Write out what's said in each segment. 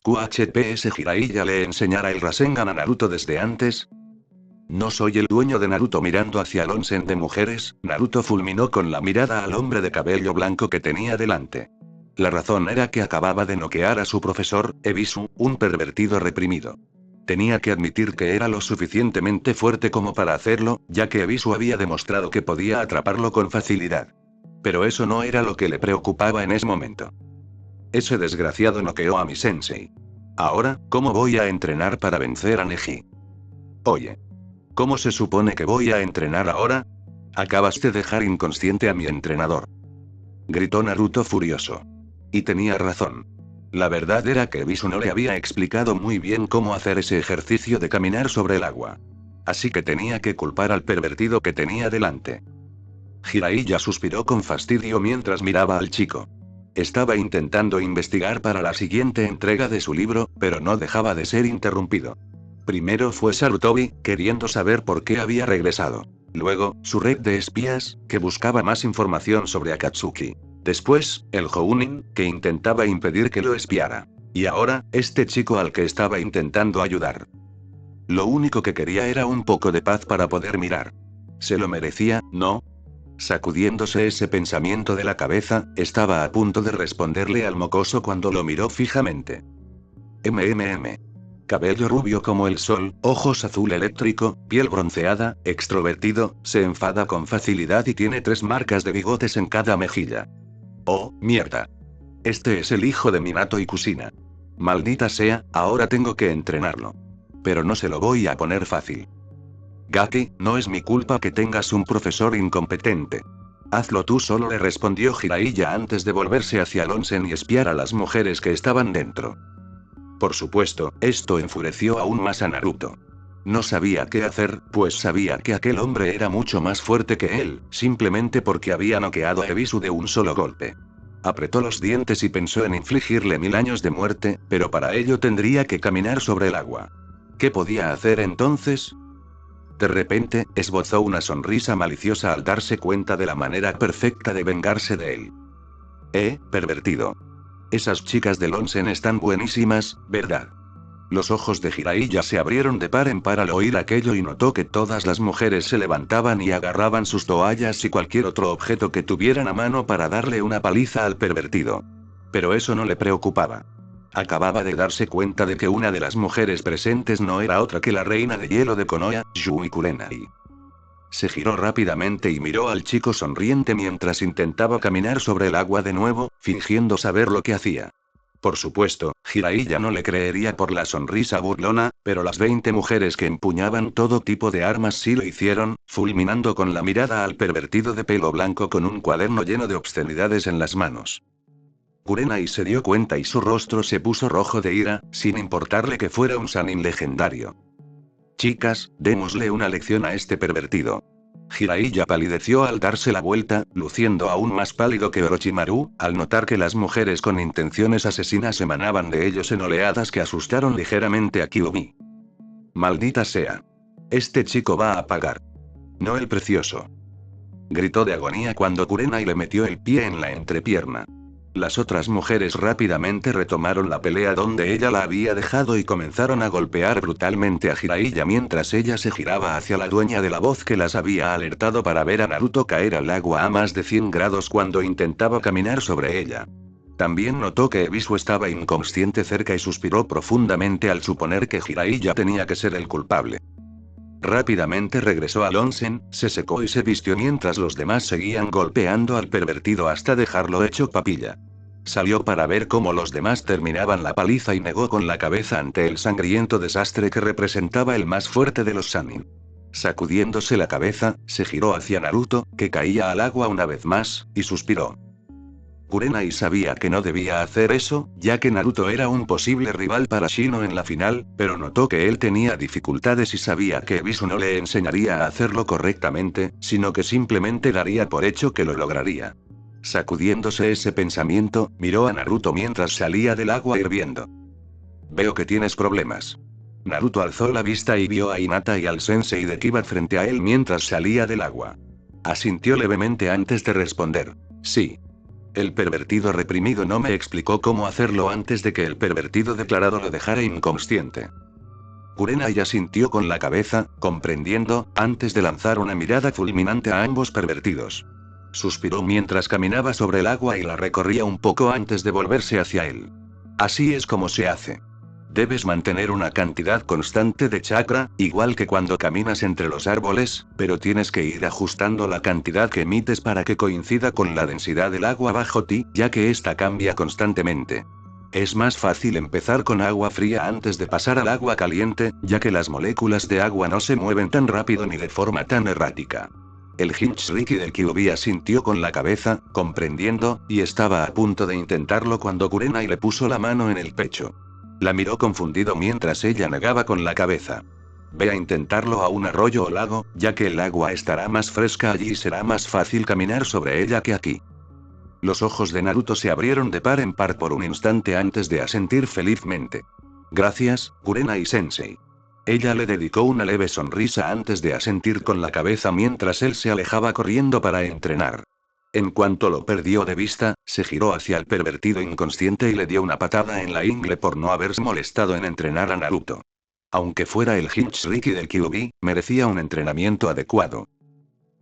¿QHPS Jiraiya le enseñara el Rasengan a Naruto desde antes? No soy el dueño de Naruto. Mirando hacia el onsen de mujeres, Naruto fulminó con la mirada al hombre de cabello blanco que tenía delante. La razón era que acababa de noquear a su profesor, Ebisu, un pervertido reprimido. Tenía que admitir que era lo suficientemente fuerte como para hacerlo, ya que Ebisu había demostrado que podía atraparlo con facilidad. Pero eso no era lo que le preocupaba en ese momento. Ese desgraciado noqueó a mi sensei. Ahora, ¿cómo voy a entrenar para vencer a Neji? Oye. ¿Cómo se supone que voy a entrenar ahora? Acabas de dejar inconsciente a mi entrenador. Gritó Naruto furioso. Y tenía razón. La verdad era que Ebisu no le había explicado muy bien cómo hacer ese ejercicio de caminar sobre el agua. Así que tenía que culpar al pervertido que tenía delante. Jiraiya suspiró con fastidio mientras miraba al chico. Estaba intentando investigar para la siguiente entrega de su libro, pero no dejaba de ser interrumpido. Primero fue Sarutobi, queriendo saber por qué había regresado. Luego, su red de espías, que buscaba más información sobre Akatsuki. Después, el Jounin, que intentaba impedir que lo espiara. Y ahora, este chico al que estaba intentando ayudar. Lo único que quería era un poco de paz para poder mirar. ¿Se lo merecía, no? Sacudiéndose ese pensamiento de la cabeza, estaba a punto de responderle al mocoso cuando lo miró fijamente. Cabello rubio como el sol, ojos azul eléctrico, piel bronceada, extrovertido, se enfada con facilidad y tiene 3 marcas de bigotes en cada mejilla. Oh, mierda. Este es el hijo de Minato y Kusina. Maldita sea, ahora tengo que entrenarlo. Pero no se lo voy a poner fácil. Gaki, no es mi culpa que tengas un profesor incompetente. Hazlo tú solo, le respondió Jiraiya antes de volverse hacia el onsen y espiar a las mujeres que estaban dentro. Por supuesto, esto enfureció aún más a Naruto. No sabía qué hacer, pues sabía que aquel hombre era mucho más fuerte que él, simplemente porque había noqueado a Ebisu de un solo golpe. Apretó los dientes y pensó en infligirle 1000 años de muerte, pero para ello tendría que caminar sobre el agua. ¿Qué podía hacer entonces? De repente, esbozó una sonrisa maliciosa al darse cuenta de la manera perfecta de vengarse de él. Pervertido. Esas chicas del onsen están buenísimas, ¿verdad? Los ojos de Jiraiya se abrieron de par en par al oír aquello y notó que todas las mujeres se levantaban y agarraban sus toallas y cualquier otro objeto que tuvieran a mano para darle una paliza al pervertido. Pero eso no le preocupaba. Acababa de darse cuenta de que una de las mujeres presentes no era otra que la reina de hielo de Konoha, Yui Kurenai. Se giró rápidamente y miró al chico sonriente mientras intentaba caminar sobre el agua de nuevo, fingiendo saber lo que hacía. Por supuesto, Jiraiya no le creería por la sonrisa burlona, pero las 20 mujeres que empuñaban todo tipo de armas sí lo hicieron, fulminando con la mirada al pervertido de pelo blanco con un cuaderno lleno de obscenidades en las manos. Kurenai se dio cuenta y su rostro se puso rojo de ira, sin importarle que fuera un Sannin legendario. Chicas, démosle una lección a este pervertido. Jiraiya palideció al darse la vuelta, luciendo aún más pálido que Orochimaru, al notar que las mujeres con intenciones asesinas emanaban de ellos en oleadas que asustaron ligeramente a Kyuubi. Maldita sea. Este chico va a pagar. No el precioso. Gritó de agonía cuando Kurenai le metió el pie en la entrepierna. Las otras mujeres rápidamente retomaron la pelea donde ella la había dejado y comenzaron a golpear brutalmente a Jiraiya mientras ella se giraba hacia la dueña de la voz que las había alertado para ver a Naruto caer al agua a más de 100 grados cuando intentaba caminar sobre ella. También notó que Ebisu estaba inconsciente cerca y suspiró profundamente al suponer que Jiraiya tenía que ser el culpable. Rápidamente regresó al onsen, se secó y se vistió mientras los demás seguían golpeando al pervertido hasta dejarlo hecho papilla. Salió para ver cómo los demás terminaban la paliza y negó con la cabeza ante el sangriento desastre que representaba el más fuerte de los Sannin. Sacudiéndose la cabeza, se giró hacia Naruto, que caía al agua una vez más, y suspiró. Kurenai sabía que no debía hacer eso, ya que Naruto era un posible rival para Shino en la final, pero notó que él tenía dificultades y sabía que Ebisu no le enseñaría a hacerlo correctamente, sino que simplemente daría por hecho que lo lograría. Sacudiéndose ese pensamiento, miró a Naruto mientras salía del agua hirviendo. Veo que tienes problemas. Naruto alzó la vista y vio a Hinata y al sensei de Kiba frente a él mientras salía del agua. Asintió levemente antes de responder. Sí. El pervertido reprimido no me explicó cómo hacerlo antes de que el pervertido declarado lo dejara inconsciente. Kurenai asintió con la cabeza, comprendiendo, antes de lanzar una mirada fulminante a ambos pervertidos. Suspiró mientras caminaba sobre el agua y la recorría un poco antes de volverse hacia él. Así es como se hace. Debes mantener una cantidad constante de chakra, igual que cuando caminas entre los árboles, pero tienes que ir ajustando la cantidad que emites para que coincida con la densidad del agua bajo ti, ya que esta cambia constantemente. Es más fácil empezar con agua fría antes de pasar al agua caliente, ya que las moléculas de agua no se mueven tan rápido ni de forma tan errática. El Hinchiriki del Kyuubi asintió con la cabeza, comprendiendo, y estaba a punto de intentarlo cuando Kurenai le puso la mano en el pecho. La miró confundido mientras ella negaba con la cabeza. Ve a intentarlo a un arroyo o lago, ya que el agua estará más fresca allí y será más fácil caminar sobre ella que aquí. Los ojos de Naruto se abrieron de par en par por un instante antes de asentir felizmente. Gracias, Kurenai-sensei. Ella le dedicó una leve sonrisa antes de asentir con la cabeza mientras él se alejaba corriendo para entrenar. En cuanto lo perdió de vista, se giró hacia el pervertido inconsciente y le dio una patada en la ingle por no haberse molestado en entrenar a Naruto. Aunque fuera el Hinchiriki del Kyuubi, merecía un entrenamiento adecuado.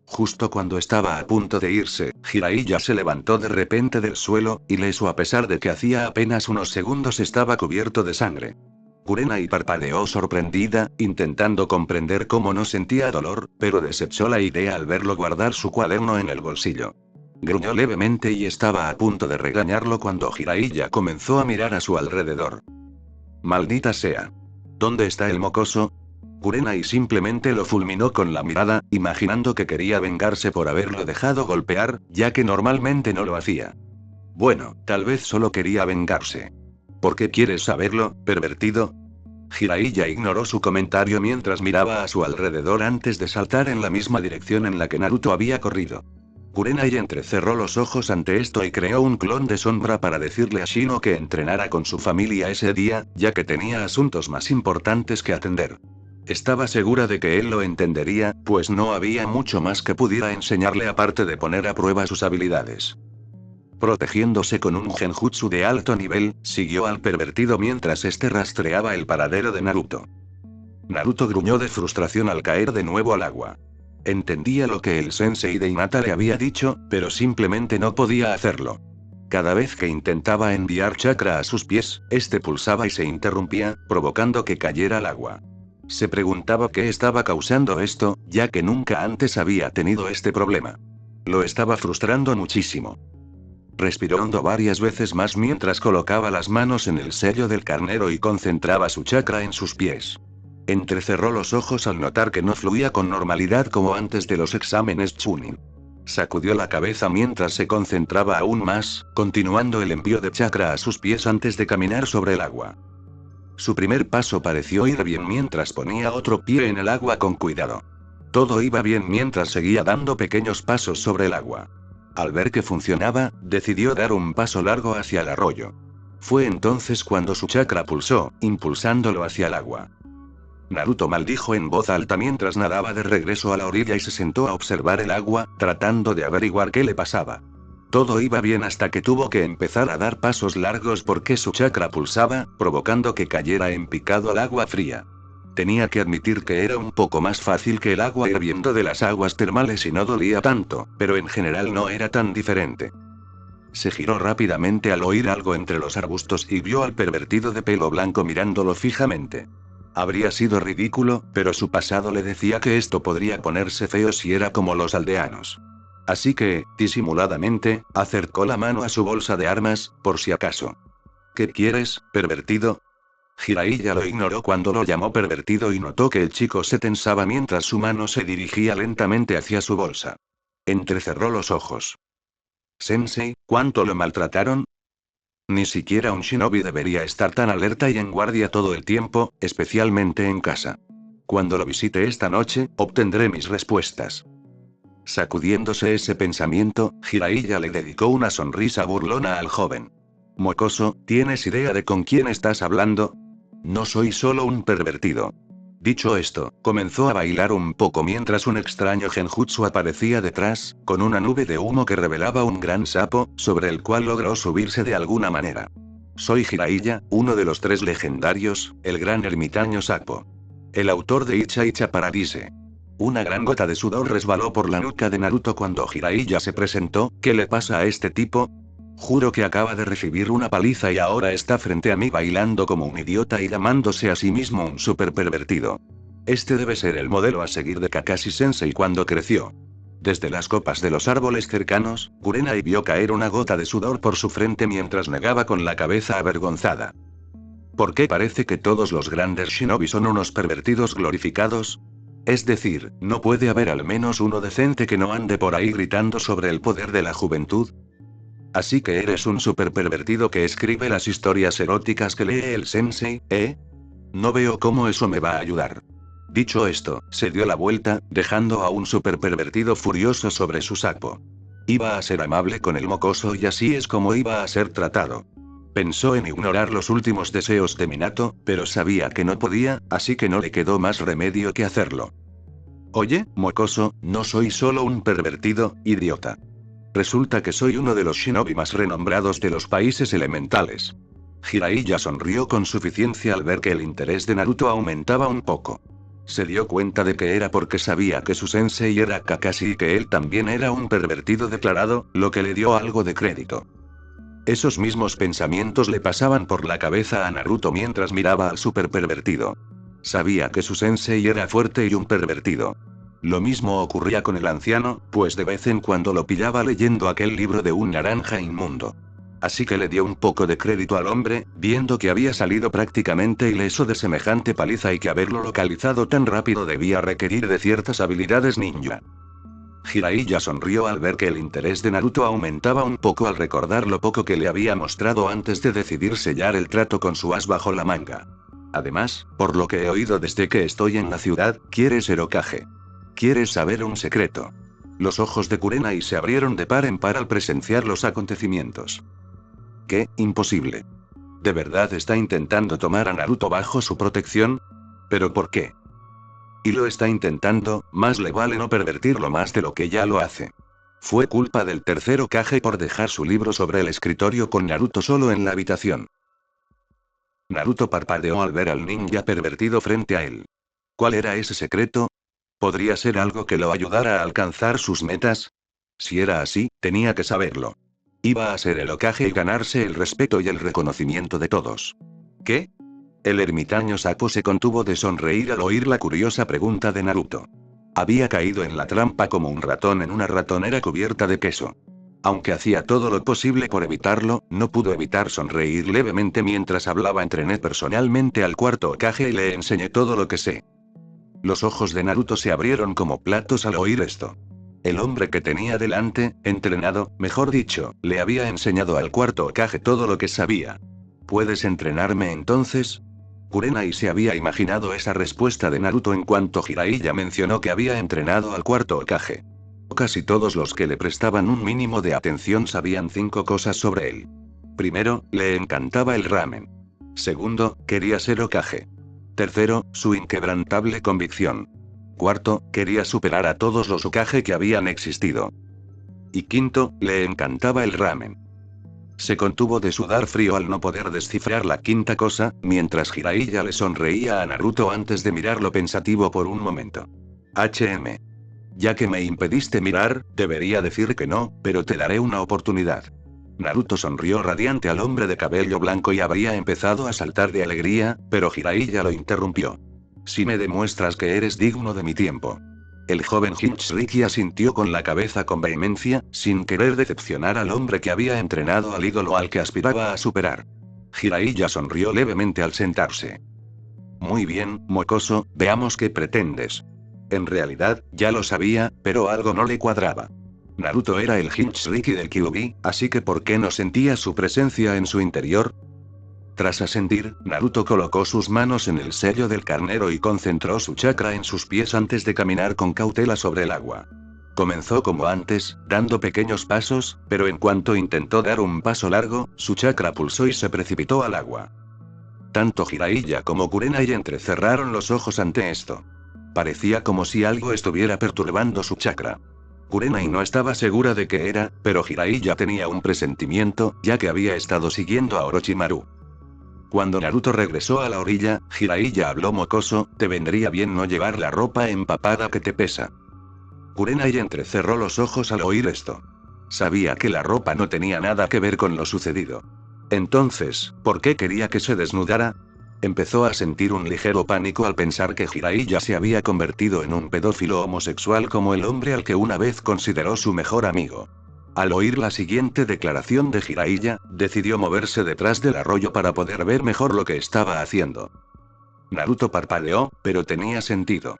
Justo cuando estaba a punto de irse, Jiraiya se levantó de repente del suelo, ileso a pesar de que hacía apenas unos segundos estaba cubierto de sangre. Kurenai parpadeó sorprendida, intentando comprender cómo no sentía dolor, pero desechó la idea al verlo guardar su cuaderno en el bolsillo. Gruñó levemente y estaba a punto de regañarlo cuando Jiraiya comenzó a mirar a su alrededor. Maldita sea. ¿Dónde está el mocoso? Kurenai simplemente lo fulminó con la mirada, imaginando que quería vengarse por haberlo dejado golpear, ya que normalmente no lo hacía. Bueno, tal vez solo quería vengarse. ¿Por qué quieres saberlo, pervertido? Jiraiya ignoró su comentario mientras miraba a su alrededor antes de saltar en la misma dirección en la que Naruto había corrido. Kurenai entrecerró los ojos ante esto y creó un clon de sombra para decirle a Shino que entrenara con su familia ese día, ya que tenía asuntos más importantes que atender. Estaba segura de que él lo entendería, pues no había mucho más que pudiera enseñarle aparte de poner a prueba sus habilidades. Protegiéndose con un genjutsu de alto nivel, siguió al pervertido mientras este rastreaba el paradero de Naruto. Naruto gruñó de frustración al caer de nuevo al agua. Entendía lo que el sensei de Hinata le había dicho, pero simplemente no podía hacerlo. Cada vez que intentaba enviar chakra a sus pies, este pulsaba y se interrumpía, provocando que cayera al agua. Se preguntaba qué estaba causando esto, ya que nunca antes había tenido este problema. Lo estaba frustrando muchísimo. Respiró hondo varias veces más mientras colocaba las manos en el sello del carnero y concentraba su chakra en sus pies. Entrecerró los ojos al notar que no fluía con normalidad como antes de los exámenes Chunin. Sacudió la cabeza mientras se concentraba aún más, continuando el envío de chakra a sus pies antes de caminar sobre el agua. Su primer paso pareció ir bien mientras ponía otro pie en el agua con cuidado. Todo iba bien mientras seguía dando pequeños pasos sobre el agua. Al ver que funcionaba, decidió dar un paso largo hacia el arroyo. Fue entonces cuando su chakra pulsó, impulsándolo hacia el agua. Naruto maldijo en voz alta mientras nadaba de regreso a la orilla y se sentó a observar el agua, tratando de averiguar qué le pasaba. Todo iba bien hasta que tuvo que empezar a dar pasos largos porque su chakra pulsaba, provocando que cayera en picado al agua fría. Tenía que admitir que era un poco más fácil que el agua hirviendo de las aguas termales y no dolía tanto, pero en general no era tan diferente. Se giró rápidamente al oír algo entre los arbustos y vio al pervertido de pelo blanco mirándolo fijamente. Habría sido ridículo, pero su pasado le decía que esto podría ponerse feo si era como los aldeanos. Así que, disimuladamente, acercó la mano a su bolsa de armas, por si acaso. ¿Qué quieres, pervertido? Jiraiya lo ignoró cuando lo llamó pervertido y notó que el chico se tensaba mientras su mano se dirigía lentamente hacia su bolsa. Entrecerró los ojos. Sensei, ¿cuánto lo maltrataron? Ni siquiera un shinobi debería estar tan alerta y en guardia todo el tiempo, especialmente en casa. Cuando lo visite esta noche, obtendré mis respuestas. Sacudiéndose ese pensamiento, Jiraiya le dedicó una sonrisa burlona al joven. Mocoso, ¿tienes idea de con quién estás hablando? No soy solo un pervertido. Dicho esto, comenzó a bailar un poco mientras un extraño genjutsu aparecía detrás, con una nube de humo que revelaba un gran sapo, sobre el cual logró subirse de alguna manera. Soy Jiraiya, uno de los 3 legendarios, el gran ermitaño sapo. El autor de Icha Icha Paradise. Una gran gota de sudor resbaló por la nuca de Naruto cuando Jiraiya se presentó. ¿Qué le pasa a este tipo? Juro que acaba de recibir una paliza y ahora está frente a mí bailando como un idiota y llamándose a sí mismo un super pervertido. Este debe ser el modelo a seguir de Kakashi Sensei cuando creció. Desde las copas de los árboles cercanos, Kurenai vio caer una gota de sudor por su frente mientras negaba con la cabeza avergonzada. ¿Por qué parece que todos los grandes shinobi son unos pervertidos glorificados? Es decir, ¿no puede haber al menos uno decente que no ande por ahí gritando sobre el poder de la juventud? Así que eres un super pervertido que escribe las historias eróticas que lee el sensei, ¿eh? No veo cómo eso me va a ayudar. Dicho esto, se dio la vuelta, dejando a un super pervertido furioso sobre su sapo. Iba a ser amable con el mocoso y así es como iba a ser tratado. Pensó en ignorar los últimos deseos de Minato, pero sabía que no podía, así que no le quedó más remedio que hacerlo. Oye, mocoso, no soy solo un pervertido, idiota. Resulta que soy uno de los shinobi más renombrados de los países elementales. Jiraiya sonrió con suficiencia al ver que el interés de Naruto aumentaba un poco. Se dio cuenta de que era porque sabía que su sensei era Kakashi y que él también era un pervertido declarado, lo que le dio algo de crédito. Esos mismos pensamientos le pasaban por la cabeza a Naruto mientras miraba al super pervertido. Sabía que su sensei era fuerte y un pervertido. Lo mismo ocurría con el anciano, pues de vez en cuando lo pillaba leyendo aquel libro de un naranja inmundo. Así que le dio un poco de crédito al hombre, viendo que había salido prácticamente ileso de semejante paliza y que haberlo localizado tan rápido debía requerir de ciertas habilidades ninja. Jiraiya sonrió al ver que el interés de Naruto aumentaba un poco al recordar lo poco que le había mostrado antes de decidir sellar el trato con su as bajo la manga. Además, por lo que he oído desde que estoy en la ciudad, quiere ser Hokage. ¿Quieres saber un secreto? Los ojos de Kurenai se abrieron de par en par al presenciar los acontecimientos. ¿Qué? Imposible. ¿De verdad está intentando tomar a Naruto bajo su protección? ¿Pero por qué? Y lo está intentando, más le vale no pervertirlo más de lo que ya lo hace. Fue culpa del tercer Hokage por dejar su libro sobre el escritorio con Naruto solo en la habitación. Naruto parpadeó al ver al ninja pervertido frente a él. ¿Cuál era ese secreto? ¿Podría ser algo que lo ayudara a alcanzar sus metas? Si era así, tenía que saberlo. Iba a ser el Hokage y ganarse el respeto y el reconocimiento de todos. ¿Qué? El ermitaño sapo se contuvo de sonreír al oír la curiosa pregunta de Naruto. Había caído en la trampa como un ratón en una ratonera cubierta de queso. Aunque hacía todo lo posible por evitarlo, no pudo evitar sonreír levemente mientras hablaba. Entrené personalmente al cuarto Hokage y le enseñé todo lo que sé. Los ojos de Naruto se abrieron como platos al oír esto. El hombre que tenía delante, entrenado, mejor dicho, le había enseñado al cuarto Hokage todo lo que sabía. ¿Puedes entrenarme entonces? Kurenai se había imaginado esa respuesta de Naruto en cuanto Jiraiya mencionó que había entrenado al cuarto Hokage. Casi todos los que le prestaban un mínimo de atención sabían 5 cosas sobre él. Primero, le encantaba el ramen. Segundo, quería ser Hokage. Tercero, su inquebrantable convicción. Cuarto, quería superar a todos los Hokage que habían existido. Y quinto, le encantaba el ramen. Se contuvo de sudar frío al no poder descifrar la quinta cosa, mientras Jiraiya le sonreía a Naruto antes de mirarlo pensativo por un momento. Ya que me impediste mirar, debería decir que no, pero te daré una oportunidad. Naruto sonrió radiante al hombre de cabello blanco y habría empezado a saltar de alegría, pero Jiraiya lo interrumpió. Si me demuestras que eres digno de mi tiempo. El joven Jinchuriki asintió con la cabeza con vehemencia, sin querer decepcionar al hombre que había entrenado al ídolo al que aspiraba a superar. Jiraiya sonrió levemente al sentarse. Muy bien, mocoso, veamos qué pretendes. En realidad, ya lo sabía, pero algo no le cuadraba. Naruto era el Jinchuriki del Kyuubi, así que ¿por qué no sentía su presencia en su interior? Tras asentir, Naruto colocó sus manos en el sello del carnero y concentró su chakra en sus pies antes de caminar con cautela sobre el agua. Comenzó como antes, dando pequeños pasos, pero en cuanto intentó dar un paso largo, su chakra pulsó y se precipitó al agua. Tanto Jiraiya como Kurenai entrecerraron los ojos ante esto. Parecía como si algo estuviera perturbando su chakra. Kurenai no estaba segura de qué era, pero Jiraiya tenía un presentimiento, ya que había estado siguiendo a Orochimaru. Cuando Naruto regresó a la orilla, Jiraiya habló mocoso: te vendría bien no llevar la ropa empapada que te pesa. Kurenai entrecerró los ojos al oír esto. Sabía que la ropa no tenía nada que ver con lo sucedido. Entonces, ¿por qué quería que se desnudara? Empezó a sentir un ligero pánico al pensar que Jiraiya se había convertido en un pedófilo homosexual como el hombre al que una vez consideró su mejor amigo. Al oír la siguiente declaración de Jiraiya, decidió moverse detrás del arroyo para poder ver mejor lo que estaba haciendo. Naruto parpadeó, pero tenía sentido.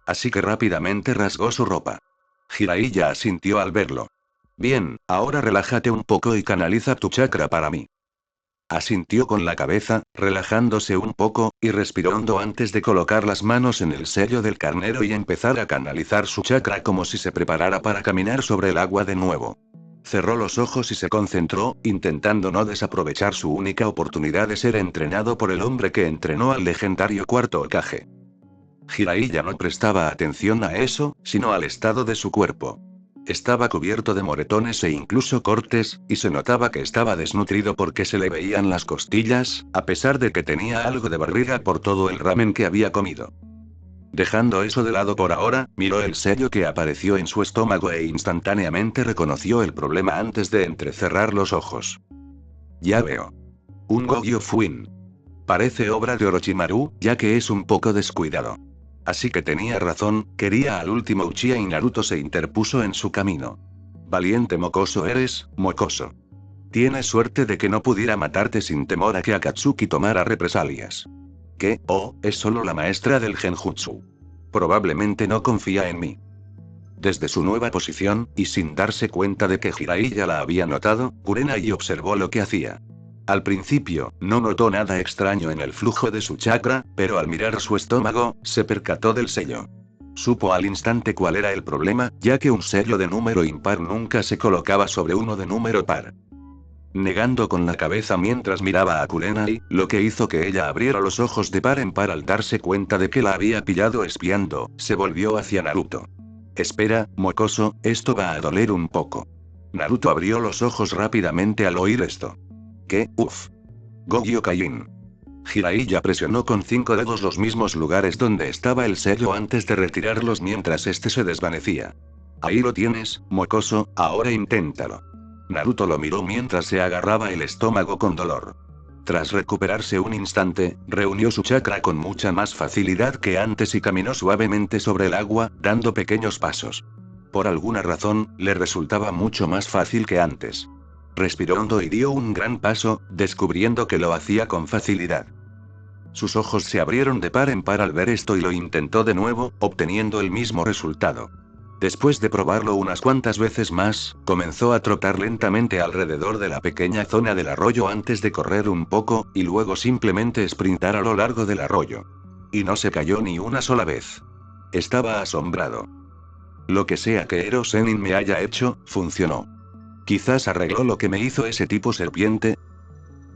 Así que rápidamente rasgó su ropa. Jiraiya asintió al verlo. Bien, ahora relájate un poco y canaliza tu chakra para mí. Asintió con la cabeza, relajándose un poco, y respiró hondo antes de colocar las manos en el sello del carnero y empezar a canalizar su chakra como si se preparara para caminar sobre el agua de nuevo. Cerró los ojos y se concentró, intentando no desaprovechar su única oportunidad de ser entrenado por el hombre que entrenó al legendario cuarto Hokage. Jiraiya no prestaba atención a eso, sino al estado de su cuerpo. Estaba cubierto de moretones e incluso cortes, y se notaba que estaba desnutrido porque se le veían las costillas, a pesar de que tenía algo de barriga por todo el ramen que había comido. Dejando eso de lado por ahora, miró el sello que apareció en su estómago e instantáneamente reconoció el problema antes de entrecerrar los ojos. Ya veo. Un Gogyo Fuin. Parece obra de Orochimaru, ya que es un poco descuidado. Así que tenía razón, quería al último Uchiha y Naruto se interpuso en su camino. Valiente mocoso eres, mocoso. Tienes suerte de que no pudiera matarte sin temor a que Akatsuki tomara represalias. ¿Qué? Oh, es solo la maestra del genjutsu. Probablemente no confía en mí. Desde su nueva posición, y sin darse cuenta de que Jiraiya la había notado, Kurenai observó lo que hacía. Al principio, no notó nada extraño en el flujo de su chakra, pero al mirar su estómago, se percató del sello. Supo al instante cuál era el problema, ya que un sello de número impar nunca se colocaba sobre uno de número par. Negando con la cabeza mientras miraba a Kurenai, lo que hizo que ella abriera los ojos de par en par al darse cuenta de que la había pillado espiando, se volvió hacia Naruto. Espera, mocoso, esto va a doler un poco. Naruto abrió los ojos rápidamente al oír esto. ¿Qué? Uf. Gogyo Kain. Jiraiya presionó con 5 dedos los mismos lugares donde estaba el sello antes de retirarlos mientras este se desvanecía. Ahí lo tienes, mocoso, ahora inténtalo. Naruto lo miró mientras se agarraba el estómago con dolor. Tras recuperarse un instante, reunió su chakra con mucha más facilidad que antes y caminó suavemente sobre el agua, dando pequeños pasos. Por alguna razón, le resultaba mucho más fácil que antes. Respiró hondo y dio un gran paso, descubriendo que lo hacía con facilidad. Sus ojos se abrieron de par en par al ver esto y lo intentó de nuevo, obteniendo el mismo resultado. Después de probarlo unas cuantas veces más, comenzó a trotar lentamente alrededor de la pequeña zona del arroyo antes de correr un poco, y luego simplemente sprintar a lo largo del arroyo. Y no se cayó ni una sola vez. Estaba asombrado. Lo que sea que Ero Sennin me haya hecho, funcionó. Quizás arregló lo que me hizo ese tipo serpiente.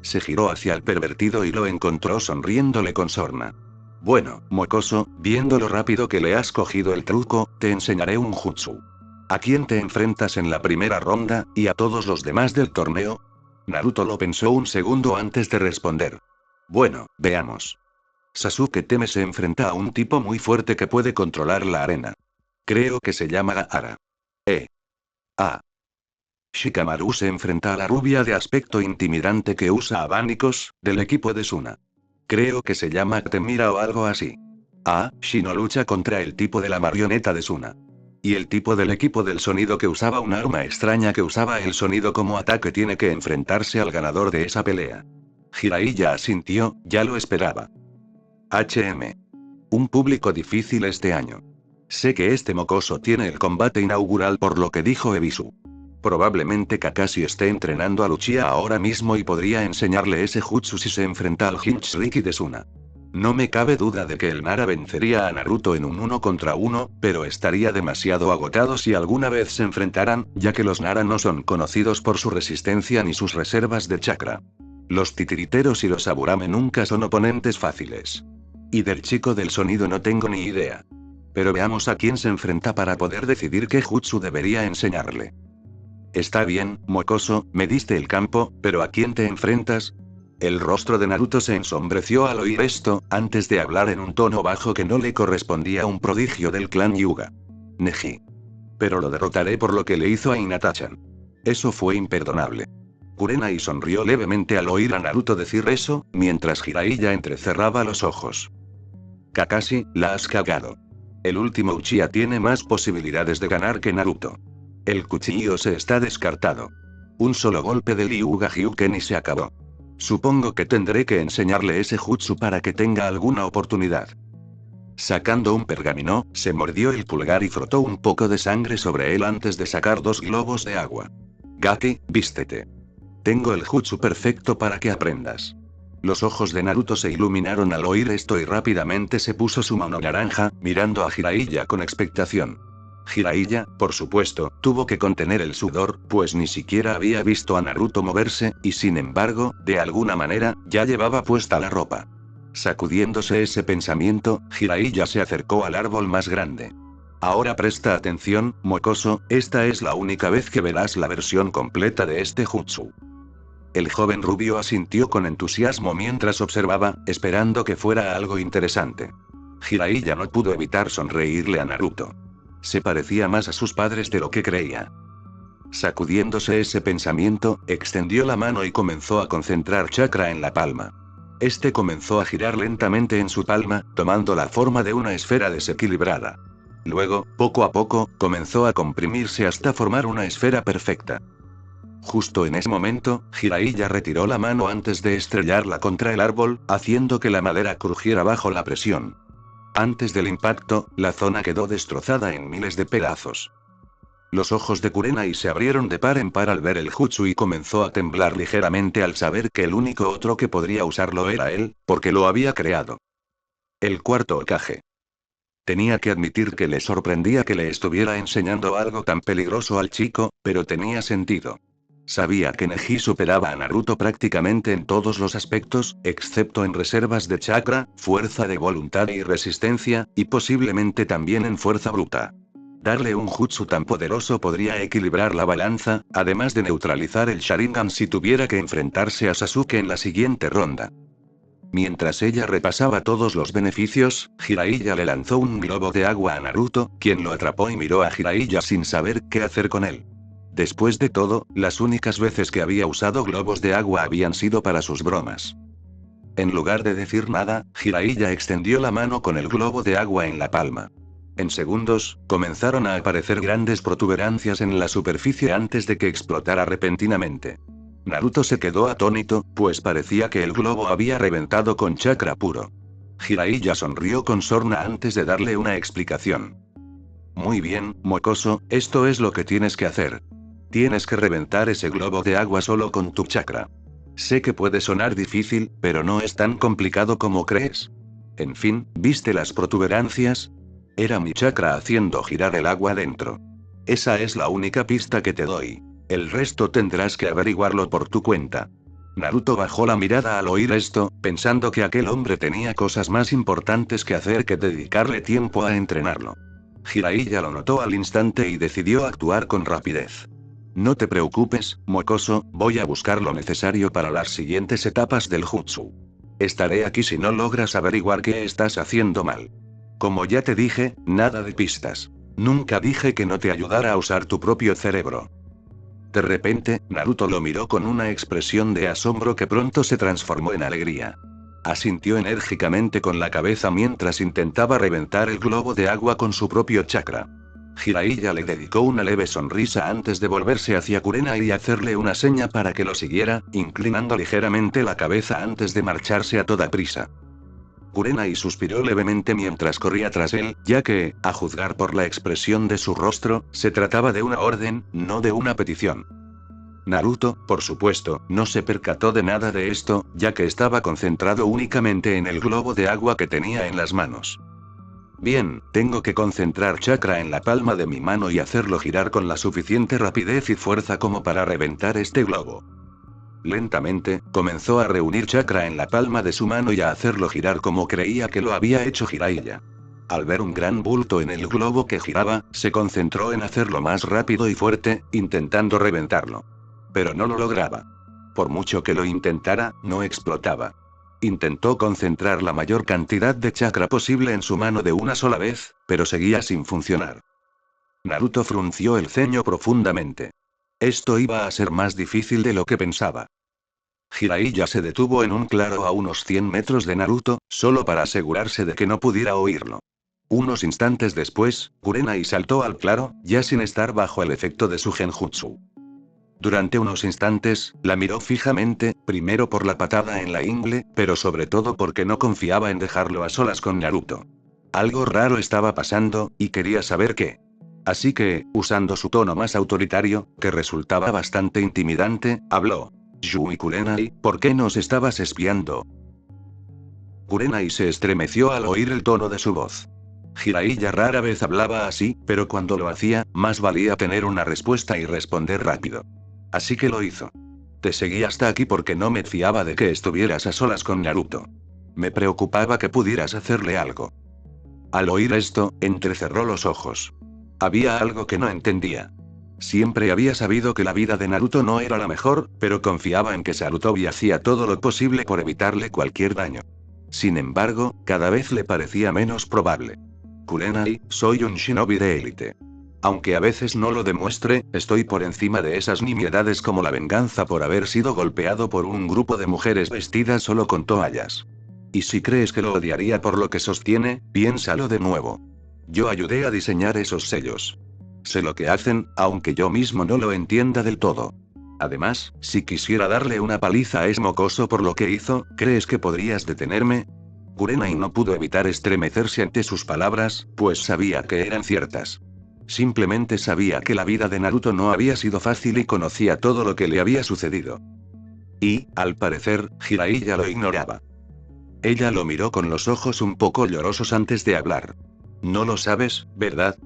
Se giró hacia el pervertido y lo encontró sonriéndole con sorna. Bueno, mocoso, viendo lo rápido que le has cogido el truco, te enseñaré un jutsu. ¿A quién te enfrentas en la primera ronda, y a todos los demás del torneo? Naruto lo pensó un segundo antes de responder. Bueno, veamos. Sasuke Teme se enfrenta a un tipo muy fuerte que puede controlar la arena. Creo que se llama Gaara. Ah. Shikamaru se enfrenta a la rubia de aspecto intimidante que usa abanicos, del equipo de Suna. Creo que se llama Temira o algo así. Ah, Shino lucha contra el tipo de la marioneta de Suna. Y el tipo del equipo del sonido que usaba un arma extraña que usaba el sonido como ataque tiene que enfrentarse al ganador de esa pelea. Jiraiya asintió, ya lo esperaba. Un público difícil este año. Sé que este mocoso tiene el combate inaugural por lo que dijo Ebisu. Probablemente Kakashi esté entrenando a Uchiha ahora mismo y podría enseñarle ese jutsu si se enfrenta al Jinchuriki de Suna. No me cabe duda de que el Nara vencería a Naruto en un 1 contra 1, pero estaría demasiado agotado si alguna vez se enfrentaran, ya que los Nara no son conocidos por su resistencia ni sus reservas de chakra. Los titiriteros y los aburame nunca son oponentes fáciles. Y del chico del sonido no tengo ni idea. Pero veamos a quién se enfrenta para poder decidir qué jutsu debería enseñarle. Está bien, mocoso, me diste el campo, pero ¿a quién te enfrentas? El rostro de Naruto se ensombreció al oír esto, antes de hablar en un tono bajo que no le correspondía a un prodigio del clan Hyuga. Neji. Pero lo derrotaré por lo que le hizo a Hinata-chan. Eso fue imperdonable. Kurenai sonrió levemente al oír a Naruto decir eso, mientras Jiraiya entrecerraba los ojos. Kakashi, la has cagado. El último Uchiha tiene más posibilidades de ganar que Naruto. El cuchillo se está descartado. Un solo golpe del Hyuga Hyuken y se acabó. Supongo que tendré que enseñarle ese jutsu para que tenga alguna oportunidad. Sacando un pergamino, se mordió el pulgar y frotó un poco de sangre sobre él antes de sacar 2 globos de agua. Gaki, vístete. Tengo el jutsu perfecto para que aprendas. Los ojos de Naruto se iluminaron al oír esto y rápidamente se puso su mano naranja, mirando a Jiraiya con expectación. Jiraiya, por supuesto, tuvo que contener el sudor, pues ni siquiera había visto a Naruto moverse, y sin embargo, de alguna manera, ya llevaba puesta la ropa. Sacudiéndose ese pensamiento, Jiraiya se acercó al árbol más grande. Ahora presta atención, mocoso, esta es la única vez que verás la versión completa de este jutsu. El joven rubio asintió con entusiasmo mientras observaba, esperando que fuera algo interesante. Jiraiya no pudo evitar sonreírle a Naruto. Se parecía más a sus padres de lo que creía. Sacudiéndose ese pensamiento, extendió la mano y comenzó a concentrar chakra en la palma. Este comenzó a girar lentamente en su palma, tomando la forma de una esfera desequilibrada. Luego, poco a poco, comenzó a comprimirse hasta formar una esfera perfecta. Justo en ese momento, Jiraiya retiró la mano antes de estrellarla contra el árbol, haciendo que la madera crujiera bajo la presión. Antes del impacto, la zona quedó destrozada en miles de pedazos. Los ojos de Kurenai se abrieron de par en par al ver el jutsu y comenzó a temblar ligeramente al saber que el único otro que podría usarlo era él, porque lo había creado. El cuarto Hokage. Tenía que admitir que le sorprendía que le estuviera enseñando algo tan peligroso al chico, pero tenía sentido. Sabía que Neji superaba a Naruto prácticamente en todos los aspectos, excepto en reservas de chakra, fuerza de voluntad y resistencia, y posiblemente también en fuerza bruta. Darle un jutsu tan poderoso podría equilibrar la balanza, además de neutralizar el Sharingan si tuviera que enfrentarse a Sasuke en la siguiente ronda. Mientras ella repasaba todos los beneficios, Jiraiya le lanzó un globo de agua a Naruto, quien lo atrapó y miró a Jiraiya sin saber qué hacer con él. Después de todo, las únicas veces que había usado globos de agua habían sido para sus bromas. En lugar de decir nada, Jiraiya extendió la mano con el globo de agua en la palma. En segundos, comenzaron a aparecer grandes protuberancias en la superficie antes de que explotara repentinamente. Naruto se quedó atónito, pues parecía que el globo había reventado con chakra puro. Jiraiya sonrió con sorna antes de darle una explicación. Muy bien, mocoso, esto es lo que tienes que hacer. Tienes que reventar ese globo de agua solo con tu chakra. Sé que puede sonar difícil, pero no es tan complicado como crees. En fin, ¿viste las protuberancias? Era mi chakra haciendo girar el agua dentro. Esa es la única pista que te doy. El resto tendrás que averiguarlo por tu cuenta. Naruto bajó la mirada al oír esto, pensando que aquel hombre tenía cosas más importantes que hacer que dedicarle tiempo a entrenarlo. Jiraiya lo notó al instante y decidió actuar con rapidez. No te preocupes, mocoso, voy a buscar lo necesario para las siguientes etapas del jutsu. Estaré aquí si no logras averiguar qué estás haciendo mal. Como ya te dije, nada de pistas. Nunca dije que no te ayudara a usar tu propio cerebro. De repente, Naruto lo miró con una expresión de asombro que pronto se transformó en alegría. Asintió enérgicamente con la cabeza mientras intentaba reventar el globo de agua con su propio chakra. Jiraiya le dedicó una leve sonrisa antes de volverse hacia Kurenai y hacerle una seña para que lo siguiera, inclinando ligeramente la cabeza antes de marcharse a toda prisa. Kurenai suspiró levemente mientras corría tras él, ya que, a juzgar por la expresión de su rostro, se trataba de una orden, no de una petición. Naruto, por supuesto, no se percató de nada de esto, ya que estaba concentrado únicamente en el globo de agua que tenía en las manos. Bien, tengo que concentrar chakra en la palma de mi mano y hacerlo girar con la suficiente rapidez y fuerza como para reventar este globo. Lentamente, comenzó a reunir chakra en la palma de su mano y a hacerlo girar como creía que lo había hecho Jiraiya. Al ver un gran bulto en el globo que giraba, se concentró en hacerlo más rápido y fuerte, intentando reventarlo. Pero no lo lograba. Por mucho que lo intentara, no explotaba. Intentó concentrar la mayor cantidad de chakra posible en su mano de una sola vez, pero seguía sin funcionar. Naruto frunció el ceño profundamente. Esto iba a ser más difícil de lo que pensaba. Jiraiya se detuvo en un claro a unos 100 metros de Naruto, solo para asegurarse de que no pudiera oírlo. Unos instantes después, Kurenai saltó al claro, ya sin estar bajo el efecto de su genjutsu. Durante unos instantes, la miró fijamente, primero por la patada en la ingle, pero sobre todo porque no confiaba en dejarlo a solas con Naruto. Algo raro estaba pasando, y quería saber qué. Así que, usando su tono más autoritario, que resultaba bastante intimidante, habló. Yui Kurenai, ¿por qué nos estabas espiando? Kurenai se estremeció al oír el tono de su voz. Jiraiya rara vez hablaba así, pero cuando lo hacía, más valía tener una respuesta y responder rápido. Así que lo hizo. Te seguí hasta aquí porque no me fiaba de que estuvieras a solas con Naruto. Me preocupaba que pudieras hacerle algo. Al oír esto, entrecerró los ojos. Había algo que no entendía. Siempre había sabido que la vida de Naruto no era la mejor, pero confiaba en que Sarutobi hacía todo lo posible por evitarle cualquier daño. Sin embargo, cada vez le parecía menos probable. Kurenai, soy un shinobi de élite. Aunque a veces no lo demuestre, estoy por encima de esas nimiedades como la venganza por haber sido golpeado por un grupo de mujeres vestidas solo con toallas. Y si crees que lo odiaría por lo que sostiene, piénsalo de nuevo. Yo ayudé a diseñar esos sellos. Sé lo que hacen, aunque yo mismo no lo entienda del todo. Además, si quisiera darle una paliza a ese mocoso por lo que hizo, ¿crees que podrías detenerme? Kurenai no pudo evitar estremecerse ante sus palabras, pues sabía que eran ciertas. Simplemente sabía que la vida de Naruto no había sido fácil y conocía todo lo que le había sucedido. Y, al parecer, Jiraiya lo ignoraba. Ella lo miró con los ojos un poco llorosos antes de hablar. No lo sabes, ¿verdad?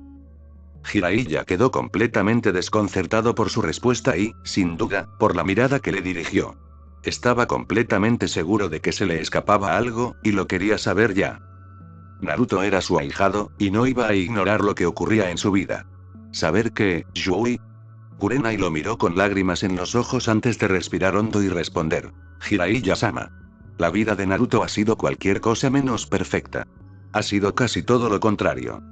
Jiraiya quedó completamente desconcertado por su respuesta y, sin duda, por la mirada que le dirigió. Estaba completamente seguro de que se le escapaba algo, y lo quería saber ya. Naruto era su ahijado, y no iba a ignorar lo que ocurría en su vida. Saber que, Yui. Kurenai lo miró con lágrimas en los ojos antes de respirar hondo y responder. Jiraiya-sama. La vida de Naruto ha sido cualquier cosa menos perfecta. Ha sido casi todo lo contrario.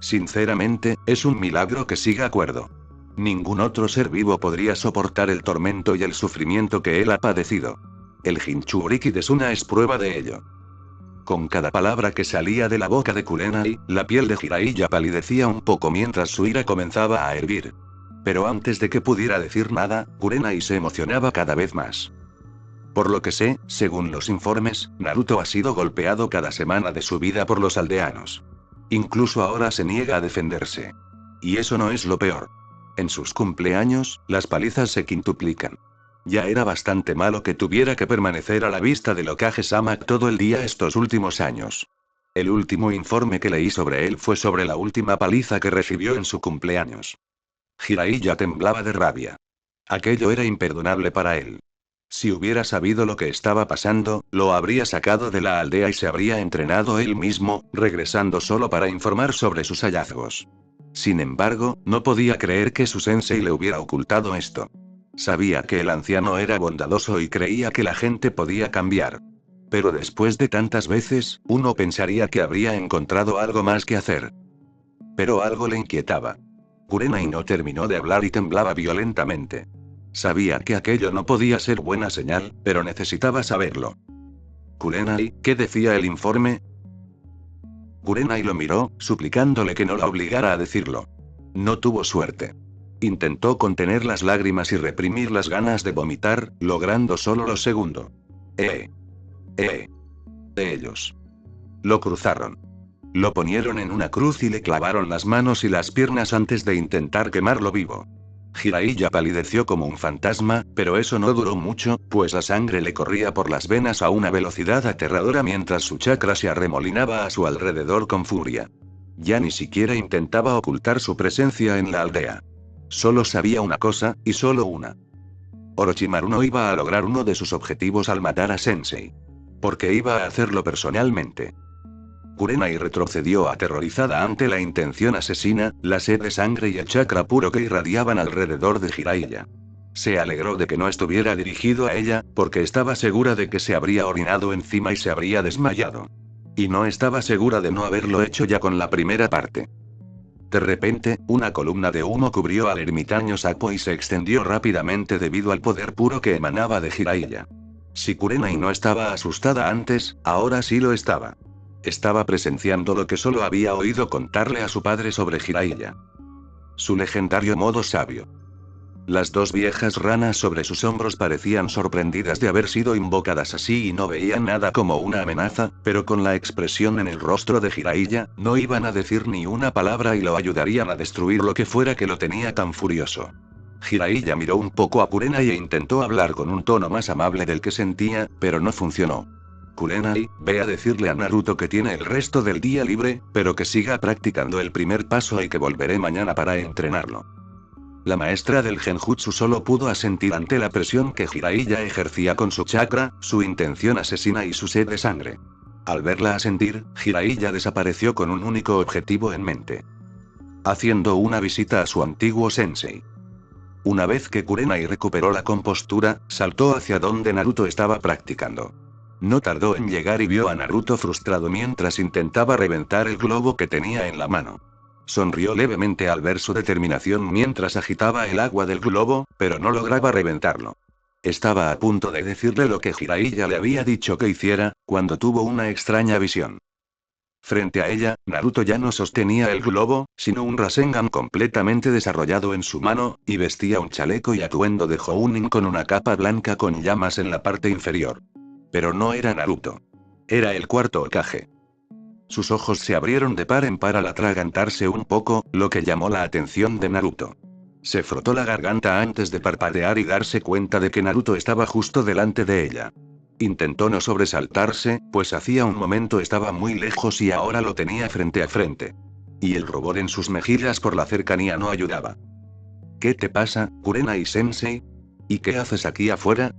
Sinceramente, es un milagro que siga cuerdo. Ningún otro ser vivo podría soportar el tormento y el sufrimiento que él ha padecido. El Jinchuriki de Suna es prueba de ello. Con cada palabra que salía de la boca de Kurenai, la piel de Jiraiya palidecía un poco mientras su ira comenzaba a hervir. Pero antes de que pudiera decir nada, Kurenai se emocionaba cada vez más. Por lo que sé, según los informes, Naruto ha sido golpeado cada semana de su vida por los aldeanos. Incluso ahora se niega a defenderse. Y eso no es lo peor. En sus cumpleaños, las palizas se quintuplican. Ya era bastante malo que tuviera que permanecer a la vista del Hokage-sama todo el día estos últimos años. El último informe que leí sobre él fue sobre la última paliza que recibió en su cumpleaños. Jiraiya temblaba de rabia. Aquello era imperdonable para él. Si hubiera sabido lo que estaba pasando, lo habría sacado de la aldea y se habría entrenado él mismo, regresando solo para informar sobre sus hallazgos. Sin embargo, no podía creer que su sensei le hubiera ocultado esto. Sabía que el anciano era bondadoso y creía que la gente podía cambiar. Pero después de tantas veces, uno pensaría que habría encontrado algo más que hacer. Pero algo le inquietaba. Kurenai no terminó de hablar y temblaba violentamente. Sabía que aquello no podía ser buena señal, pero necesitaba saberlo. Kurenai, ¿qué decía el informe? Kurenai lo miró, suplicándole que no la obligara a decirlo. No tuvo suerte. Intentó contener las lágrimas y reprimir las ganas de vomitar, logrando solo lo segundo. Ellos. Lo cruzaron. Lo ponieron en una cruz y le clavaron las manos y las piernas antes de intentar quemarlo vivo. Jiraiya palideció como un fantasma, pero eso no duró mucho, pues la sangre le corría por las venas a una velocidad aterradora mientras su chakra se arremolinaba a su alrededor con furia. Ya ni siquiera intentaba ocultar su presencia en la aldea. Solo sabía una cosa, y solo una. Orochimaru no iba a lograr uno de sus objetivos al matar a Sensei. Porque iba a hacerlo personalmente. Kurenai retrocedió aterrorizada ante la intención asesina, la sed de sangre y el chakra puro que irradiaban alrededor de Jiraiya. Se alegró de que no estuviera dirigido a ella, porque estaba segura de que se habría orinado encima y se habría desmayado. Y no estaba segura de no haberlo hecho ya con la primera parte. De repente, una columna de humo cubrió al ermitaño sapo y se extendió rápidamente debido al poder puro que emanaba de Jiraiya. Si Kurenai no estaba asustada antes, ahora sí lo estaba. Estaba presenciando lo que solo había oído contarle a su padre sobre Jiraiya. Su legendario modo sabio. Las dos viejas ranas sobre sus hombros parecían sorprendidas de haber sido invocadas así y no veían nada como una amenaza, pero con la expresión en el rostro de Jiraiya, no iban a decir ni una palabra y lo ayudarían a destruir lo que fuera que lo tenía tan furioso. Jiraiya miró un poco a Kurenai e intentó hablar con un tono más amable del que sentía, pero no funcionó. Kurenai, ve a decirle a Naruto que tiene el resto del día libre, pero que siga practicando el primer paso y que volveré mañana para entrenarlo. La maestra del Genjutsu solo pudo asentir ante la presión que Jiraiya ejercía con su chakra, su intención asesina y su sed de sangre. Al verla asentir, Jiraiya desapareció con un único objetivo en mente. Haciendo una visita a su antiguo sensei. Una vez que Kurenai recuperó la compostura, saltó hacia donde Naruto estaba practicando. No tardó en llegar y vio a Naruto frustrado mientras intentaba reventar el globo que tenía en la mano. Sonrió levemente al ver su determinación mientras agitaba el agua del globo, pero no lograba reventarlo. Estaba a punto de decirle lo que Jiraiya le había dicho que hiciera, cuando tuvo una extraña visión. Frente a ella, Naruto ya no sostenía el globo, sino un Rasengan completamente desarrollado en su mano, y vestía un chaleco y atuendo de Jounin con una capa blanca con llamas en la parte inferior. Pero no era Naruto. Era el cuarto Hokage. Sus ojos se abrieron de par en par al atragantarse un poco, lo que llamó la atención de Naruto. Se frotó la garganta antes de parpadear y darse cuenta de que Naruto estaba justo delante de ella. Intentó no sobresaltarse, pues hacía un momento estaba muy lejos y ahora lo tenía frente a frente. Y el rubor en sus mejillas por la cercanía no ayudaba. ¿Qué te pasa, Kurenai-sensei? ¿Y qué haces aquí afuera?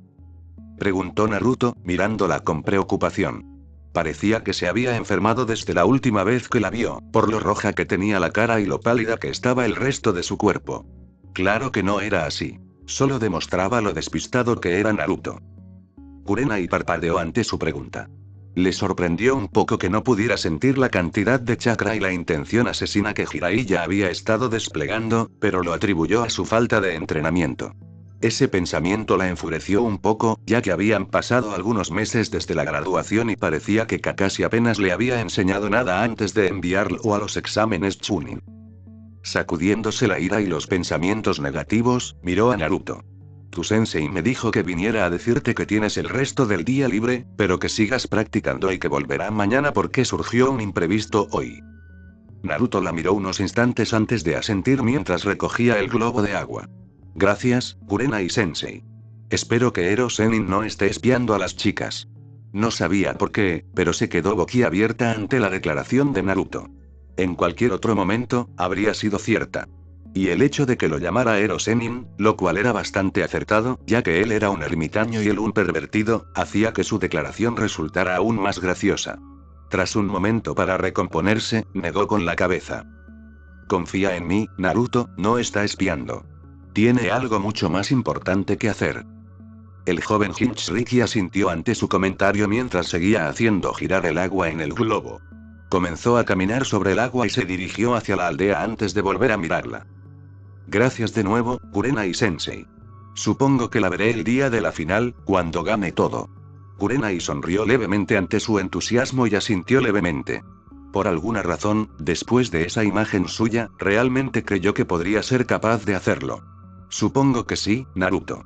Preguntó Naruto, mirándola con preocupación. Parecía que se había enfermado desde la última vez que la vio, por lo roja que tenía la cara y lo pálida que estaba el resto de su cuerpo. Claro que no era así. Solo demostraba lo despistado que era Naruto. Kurenai parpadeó ante su pregunta. Le sorprendió un poco que no pudiera sentir la cantidad de chakra y la intención asesina que Jiraiya había estado desplegando, pero lo atribuyó a su falta de entrenamiento. Ese pensamiento la enfureció un poco, ya que habían pasado algunos meses desde la graduación y parecía que Kakashi apenas le había enseñado nada antes de enviarlo a los exámenes Chunin. Sacudiéndose la ira y los pensamientos negativos, miró a Naruto. Tu sensei me dijo que viniera a decirte que tienes el resto del día libre, pero que sigas practicando y que volverá mañana porque surgió un imprevisto hoy. Naruto la miró unos instantes antes de asentir mientras recogía el globo de agua. Gracias, Kurenai-sensei. Espero que Ero Sennin no esté espiando a las chicas. No sabía por qué, pero se quedó boquiabierta ante la declaración de Naruto. En cualquier otro momento, habría sido cierta. Y el hecho de que lo llamara Ero Sennin, lo cual era bastante acertado, ya que él era un ermitaño y él un pervertido, hacía que su declaración resultara aún más graciosa. Tras un momento para recomponerse, negó con la cabeza. Confía en mí, Naruto, no está espiando. Tiene algo mucho más importante que hacer. El joven Jinchuriki asintió ante su comentario mientras seguía haciendo girar el agua en el globo. Comenzó a caminar sobre el agua y se dirigió hacia la aldea antes de volver a mirarla. Gracias de nuevo, Kurenai-sensei. Supongo que la veré el día de la final, cuando gane todo. Kurenai sonrió levemente ante su entusiasmo y asintió levemente. Por alguna razón, después de esa imagen suya, realmente creyó que podría ser capaz de hacerlo. Supongo que sí, Naruto.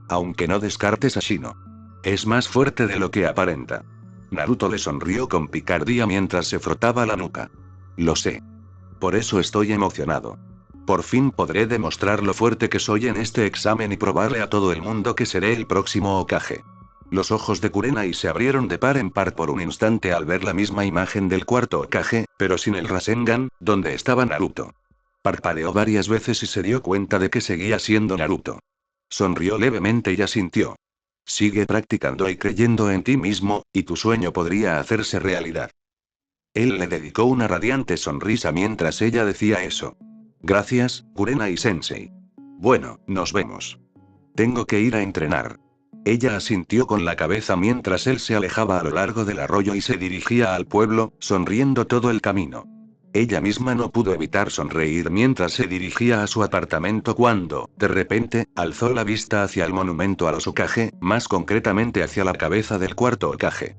Aunque no descartes a Shino. Es más fuerte de lo que aparenta. Naruto le sonrió con picardía mientras se frotaba la nuca. Lo sé. Por eso estoy emocionado. Por fin podré demostrar lo fuerte que soy en este examen y probarle a todo el mundo que seré el próximo Hokage. Los ojos de Kurenai se abrieron de par en par por un instante al ver la misma imagen del cuarto Hokage, pero sin el Rasengan, donde estaba Naruto. Parpadeó varias veces y se dio cuenta de que seguía siendo Naruto. Sonrió levemente y asintió. Sigue practicando y creyendo en ti mismo, y tu sueño podría hacerse realidad. Él le dedicó una radiante sonrisa mientras ella decía eso. Gracias, Kurenai-sensei. Bueno, nos vemos. Tengo que ir a entrenar. Ella asintió con la cabeza mientras él se alejaba a lo largo del arroyo y se dirigía al pueblo, sonriendo todo el camino. Ella misma no pudo evitar sonreír mientras se dirigía a su apartamento cuando, de repente, alzó la vista hacia el monumento a los Hokage, más concretamente hacia la cabeza del cuarto Hokage.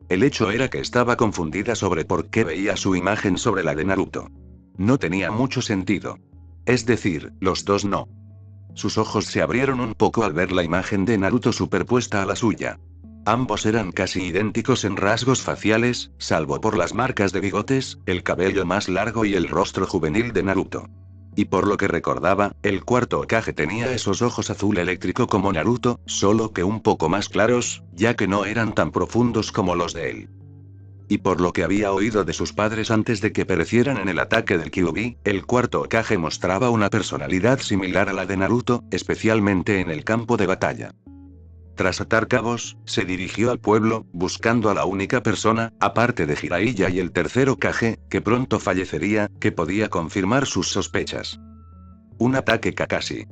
El hecho era que estaba confundida sobre por qué veía su imagen sobre la de Naruto. No tenía mucho sentido. Es decir, los dos no. Sus ojos se abrieron un poco al ver la imagen de Naruto superpuesta a la suya. Ambos eran casi idénticos en rasgos faciales, salvo por las marcas de bigotes, el cabello más largo y el rostro juvenil de Naruto. Y por lo que recordaba, el cuarto Hokage tenía esos ojos azul eléctrico como Naruto, solo que un poco más claros, ya que no eran tan profundos como los de él. Y por lo que había oído de sus padres antes de que perecieran en el ataque del Kyuubi, el cuarto Hokage mostraba una personalidad similar a la de Naruto, especialmente en el campo de batalla. Tras atar cabos, se dirigió al pueblo, buscando a la única persona, aparte de Jiraiya y el tercer Hokage, que pronto fallecería, que podía confirmar sus sospechas. Un ataque Kakashi.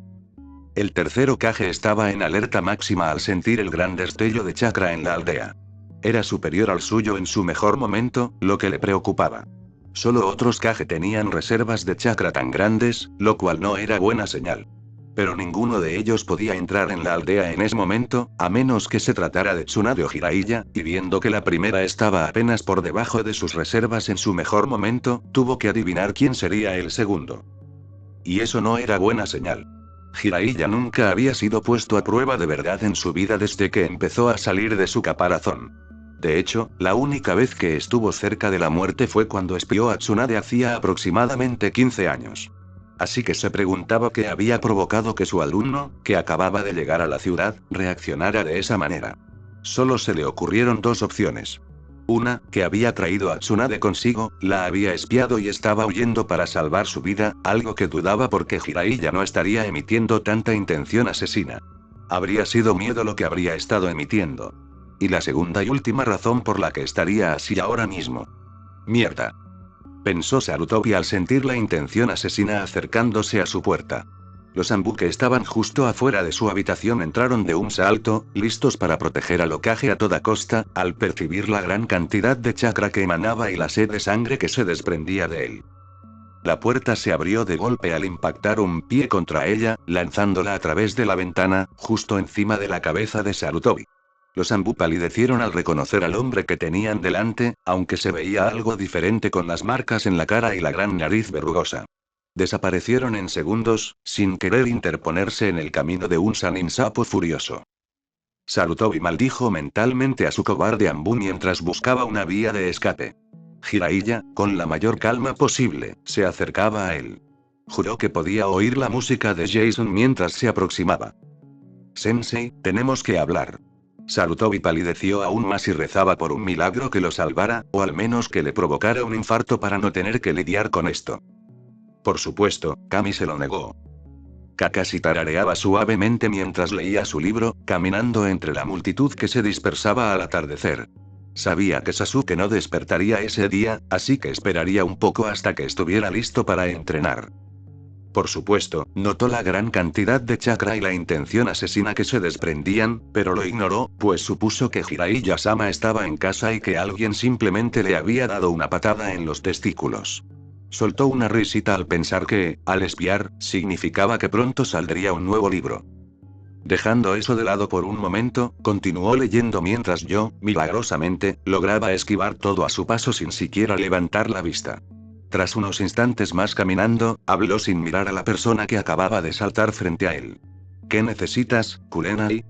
El tercer Hokage estaba en alerta máxima al sentir el gran destello de chakra en la aldea. Era superior al suyo en su mejor momento, lo que le preocupaba. Solo otros Kage tenían reservas de chakra tan grandes, lo cual no era buena señal. Pero ninguno de ellos podía entrar en la aldea en ese momento, a menos que se tratara de Tsunade o Jiraiya, y viendo que la primera estaba apenas por debajo de sus reservas en su mejor momento, tuvo que adivinar quién sería el segundo. Y eso no era buena señal. Jiraiya nunca había sido puesto a prueba de verdad en su vida desde que empezó a salir de su caparazón. De hecho, la única vez que estuvo cerca de la muerte fue cuando espió a Tsunade hacía aproximadamente 15 años. Así que se preguntaba qué había provocado que su alumno, que acababa de llegar a la ciudad, reaccionara de esa manera. Solo se le ocurrieron dos opciones. Una, que había traído a Tsunade consigo, la había espiado y estaba huyendo para salvar su vida, algo que dudaba porque Jiraiya no estaría emitiendo tanta intención asesina. Habría sido miedo lo que habría estado emitiendo. Y la segunda y última razón por la que estaría así ahora mismo. Mierda. Pensó Sarutobi al sentir la intención asesina acercándose a su puerta. Los Anbu que estaban justo afuera de su habitación entraron de un salto, listos para proteger al Hokage a toda costa, al percibir la gran cantidad de chakra que emanaba y la sed de sangre que se desprendía de él. La puerta se abrió de golpe al impactar un pie contra ella, lanzándola a través de la ventana, justo encima de la cabeza de Sarutobi. Los Anbu palidecieron al reconocer al hombre que tenían delante, aunque se veía algo diferente con las marcas en la cara y la gran nariz verrugosa. Desaparecieron en segundos, sin querer interponerse en el camino de un Sannin sapo furioso. Sarutobi maldijo mentalmente a su cobarde Anbu mientras buscaba una vía de escape. Jiraiya, con la mayor calma posible, se acercaba a él. Juró que podía oír la música de Jason mientras se aproximaba. Sensei, tenemos que hablar. Sarutobi palideció aún más y rezaba por un milagro que lo salvara, o al menos que le provocara un infarto para no tener que lidiar con esto. Por supuesto, Kami se lo negó. Kakashi tarareaba suavemente mientras leía su libro, caminando entre la multitud que se dispersaba al atardecer. Sabía que Sasuke no despertaría ese día, así que esperaría un poco hasta que estuviera listo para entrenar. Por supuesto, notó la gran cantidad de chakra y la intención asesina que se desprendían, pero lo ignoró, pues supuso que Jiraiya-sama estaba en casa y que alguien simplemente le había dado una patada en los testículos. Soltó una risita al pensar que, al espiar, significaba que pronto saldría un nuevo libro. Dejando eso de lado por un momento, continuó leyendo mientras yo, milagrosamente, lograba esquivar todo a su paso sin siquiera levantar la vista. Tras unos instantes más caminando, habló sin mirar a la persona que acababa de saltar frente a él. ¿Qué necesitas, Kurenai?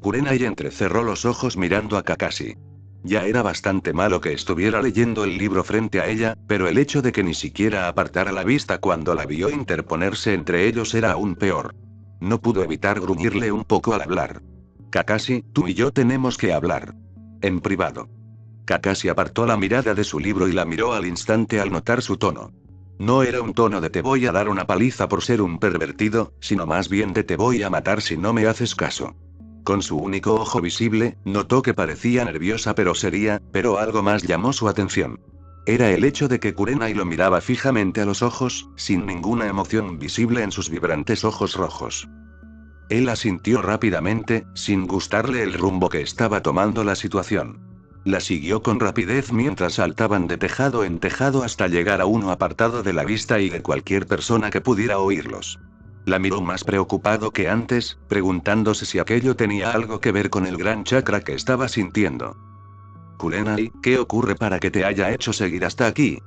Kurenai entrecerró los ojos mirando a Kakashi. Ya era bastante malo que estuviera leyendo el libro frente a ella, pero el hecho de que ni siquiera apartara la vista cuando la vio interponerse entre ellos era aún peor. No pudo evitar gruñirle un poco al hablar. Kakashi, tú y yo tenemos que hablar. En privado. Kakashi apartó la mirada de su libro y la miró al instante al notar su tono. No era un tono de te voy a dar una paliza por ser un pervertido, sino más bien de te voy a matar si no me haces caso. Con su único ojo visible, notó que parecía nerviosa pero seria, pero algo más llamó su atención. Era el hecho de que Kurenai lo miraba fijamente a los ojos, sin ninguna emoción visible en sus vibrantes ojos rojos. Él asintió rápidamente, sin gustarle el rumbo que estaba tomando la situación. La siguió con rapidez mientras saltaban de tejado en tejado hasta llegar a uno apartado de la vista y de cualquier persona que pudiera oírlos. La miró más preocupado que antes, preguntándose si aquello tenía algo que ver con el gran chakra que estaba sintiendo. Kurenai, ¿qué ocurre para que te haya hecho seguir hasta aquí?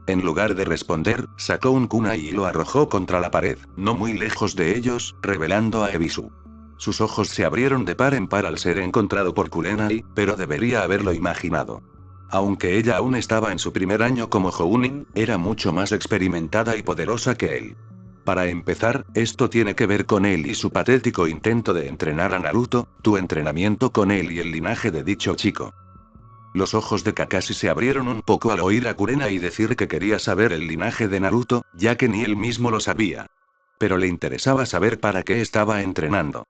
En lugar de responder, sacó un kunai y lo arrojó contra la pared, no muy lejos de ellos, revelando a Ebisu. Sus ojos se abrieron de par en par al ser encontrado por Kurenai, pero debería haberlo imaginado. Aunque ella aún estaba en su primer año como Jounin, era mucho más experimentada y poderosa que él. Para empezar, esto tiene que ver con él y su patético intento de entrenar a Naruto, tu entrenamiento con él y el linaje de dicho chico. Los ojos de Kakashi se abrieron un poco al oír a Kurenai decir que quería saber el linaje de Naruto, ya que ni él mismo lo sabía. Pero le interesaba saber para qué estaba entrenando.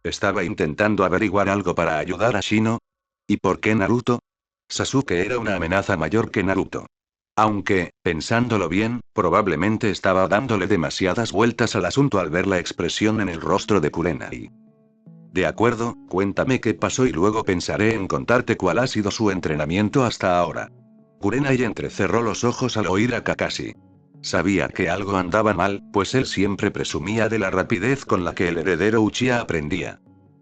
¿Estaba intentando averiguar algo para ayudar a Shino? ¿Y por qué Naruto? Sasuke era una amenaza mayor que Naruto. Aunque, pensándolo bien, probablemente estaba dándole demasiadas vueltas al asunto al ver la expresión en el rostro de Kurenai. De acuerdo, cuéntame qué pasó y luego pensaré en contarte cuál ha sido su entrenamiento hasta ahora. Kurenai entrecerró los ojos al oír a Kakashi. Sabía que algo andaba mal, pues él siempre presumía de la rapidez con la que el heredero Uchiha aprendía.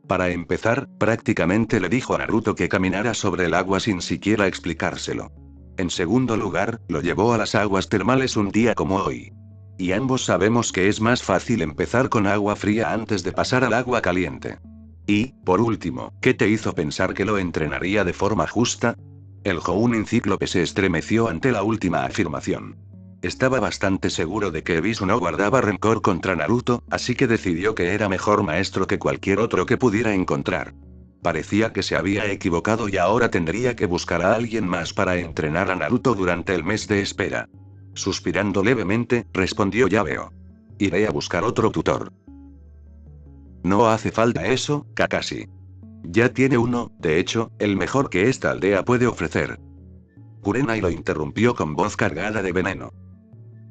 Para empezar, prácticamente le dijo a Naruto que caminara sobre el agua sin siquiera explicárselo. En segundo lugar, lo llevó a las aguas termales un día como hoy. Y ambos sabemos que es más fácil empezar con agua fría antes de pasar al agua caliente. Y, por último, ¿qué te hizo pensar que lo entrenaría de forma justa? El Jounin cíclope se estremeció ante la última afirmación. Estaba bastante seguro de que Ebisu no guardaba rencor contra Naruto, así que decidió que era mejor maestro que cualquier otro que pudiera encontrar. Parecía que se había equivocado y ahora tendría que buscar a alguien más para entrenar a Naruto durante el mes de espera. Suspirando levemente, respondió ya veo. Iré a buscar otro tutor. No hace falta eso, Kakashi. Ya tiene uno, de hecho, el mejor que esta aldea puede ofrecer. Kurenai lo interrumpió con voz cargada de veneno.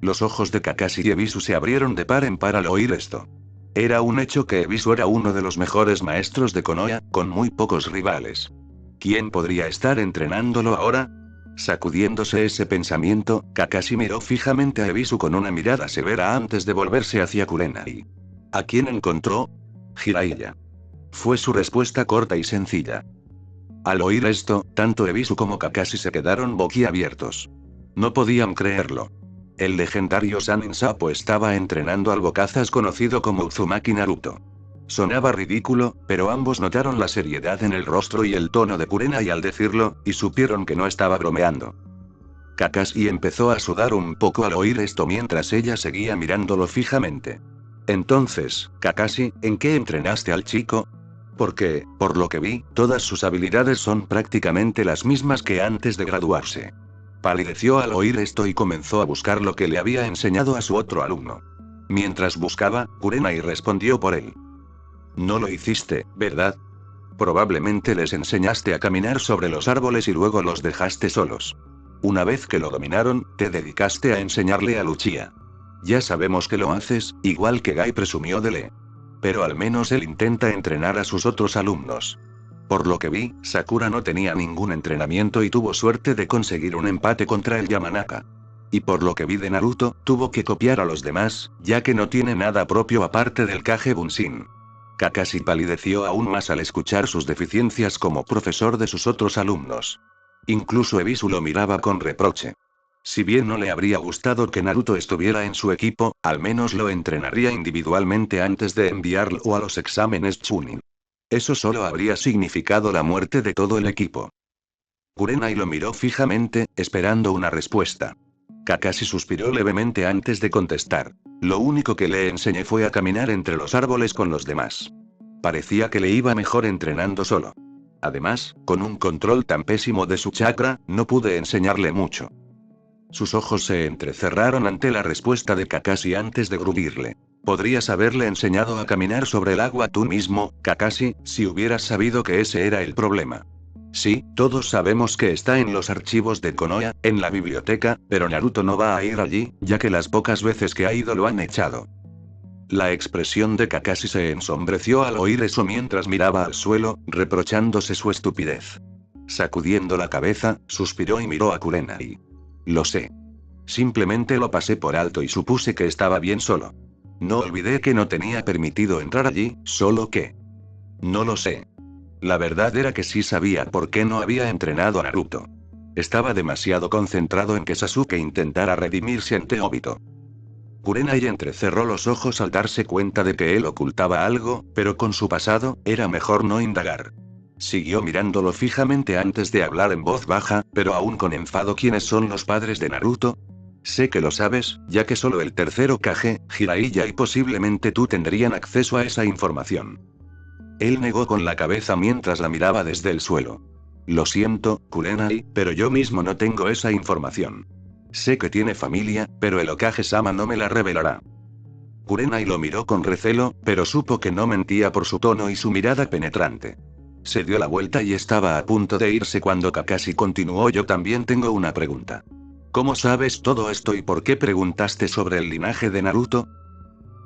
Los ojos de Kakashi y Ebisu se abrieron de par en par al oír esto. Era un hecho que Ebisu era uno de los mejores maestros de Konoha, con muy pocos rivales. ¿Quién podría estar entrenándolo ahora? Sacudiéndose ese pensamiento, Kakashi miró fijamente a Ebisu con una mirada severa antes de volverse hacia Kurenai. ¿A quién encontró? Jiraiya. Fue su respuesta corta y sencilla. Al oír esto, tanto Ebisu como Kakashi se quedaron boquiabiertos. No podían creerlo. El legendario Sannin Sapo estaba entrenando al bocazas conocido como Uzumaki Naruto. Sonaba ridículo, pero ambos notaron la seriedad en el rostro y el tono de Kurenai al decirlo, y supieron que no estaba bromeando. Kakashi empezó a sudar un poco al oír esto mientras ella seguía mirándolo fijamente. Entonces, Kakashi, ¿en qué entrenaste al chico? Porque, por lo que vi, todas sus habilidades son prácticamente las mismas que antes de graduarse. Palideció al oír esto y comenzó a buscar lo que le había enseñado a su otro alumno. Mientras buscaba, Kurenai respondió por él. No lo hiciste, ¿verdad? Probablemente les enseñaste a caminar sobre los árboles y luego los dejaste solos. Una vez que lo dominaron, te dedicaste a enseñarle a Uchiha. Ya sabemos que lo haces, igual que Gai presumió de Lee. Pero al menos él intenta entrenar a sus otros alumnos. Por lo que vi, Sakura no tenía ningún entrenamiento y tuvo suerte de conseguir un empate contra el Yamanaka. Y por lo que vi de Naruto, tuvo que copiar a los demás, ya que no tiene nada propio aparte del Kage Bunshin. Kakashi palideció aún más al escuchar sus deficiencias como profesor de sus otros alumnos. Incluso Ebisu lo miraba con reproche. Si bien no le habría gustado que Naruto estuviera en su equipo, al menos lo entrenaría individualmente antes de enviarlo a los exámenes Chunin. Eso solo habría significado la muerte de todo el equipo. Kurenai lo miró fijamente, esperando una respuesta. Kakashi suspiró levemente antes de contestar. Lo único que le enseñé fue a caminar entre los árboles con los demás. Parecía que le iba mejor entrenando solo. Además, con un control tan pésimo de su chakra, no pude enseñarle mucho. Sus ojos se entrecerraron ante la respuesta de Kakashi antes de gruñirle. Podrías haberle enseñado a caminar sobre el agua tú mismo, Kakashi, si hubieras sabido que ese era el problema. Sí, todos sabemos que está en los archivos de Konoha, en la biblioteca, pero Naruto no va a ir allí, ya que las pocas veces que ha ido lo han echado. La expresión de Kakashi se ensombreció al oír eso mientras miraba al suelo, reprochándose su estupidez. Sacudiendo la cabeza, suspiró y miró a Kurenai. Lo sé. Simplemente lo pasé por alto y supuse que estaba bien solo. No olvidé que no tenía permitido entrar allí, solo que... No lo sé. La verdad era que sí sabía por qué no había entrenado a Naruto. Estaba demasiado concentrado en que Sasuke intentara redimirse ante Obito. Kurenai entrecerró los ojos al darse cuenta de que él ocultaba algo, pero con su pasado, era mejor no indagar. Siguió mirándolo fijamente antes de hablar en voz baja, pero aún con enfado. ¿Quiénes son los padres de Naruto? Sé que lo sabes, ya que solo el tercer Hokage, Jiraiya y posiblemente tú tendrían acceso a esa información. Él negó con la cabeza mientras la miraba desde el suelo. Lo siento, Kurenai, pero yo mismo no tengo esa información. Sé que tiene familia, pero el Hokage-sama no me la revelará. Kurenai lo miró con recelo, pero supo que no mentía por su tono y su mirada penetrante. Se dio la vuelta y estaba a punto de irse cuando Kakashi continuó. Yo también tengo una pregunta. ¿Cómo sabes todo esto y por qué preguntaste sobre el linaje de Naruto?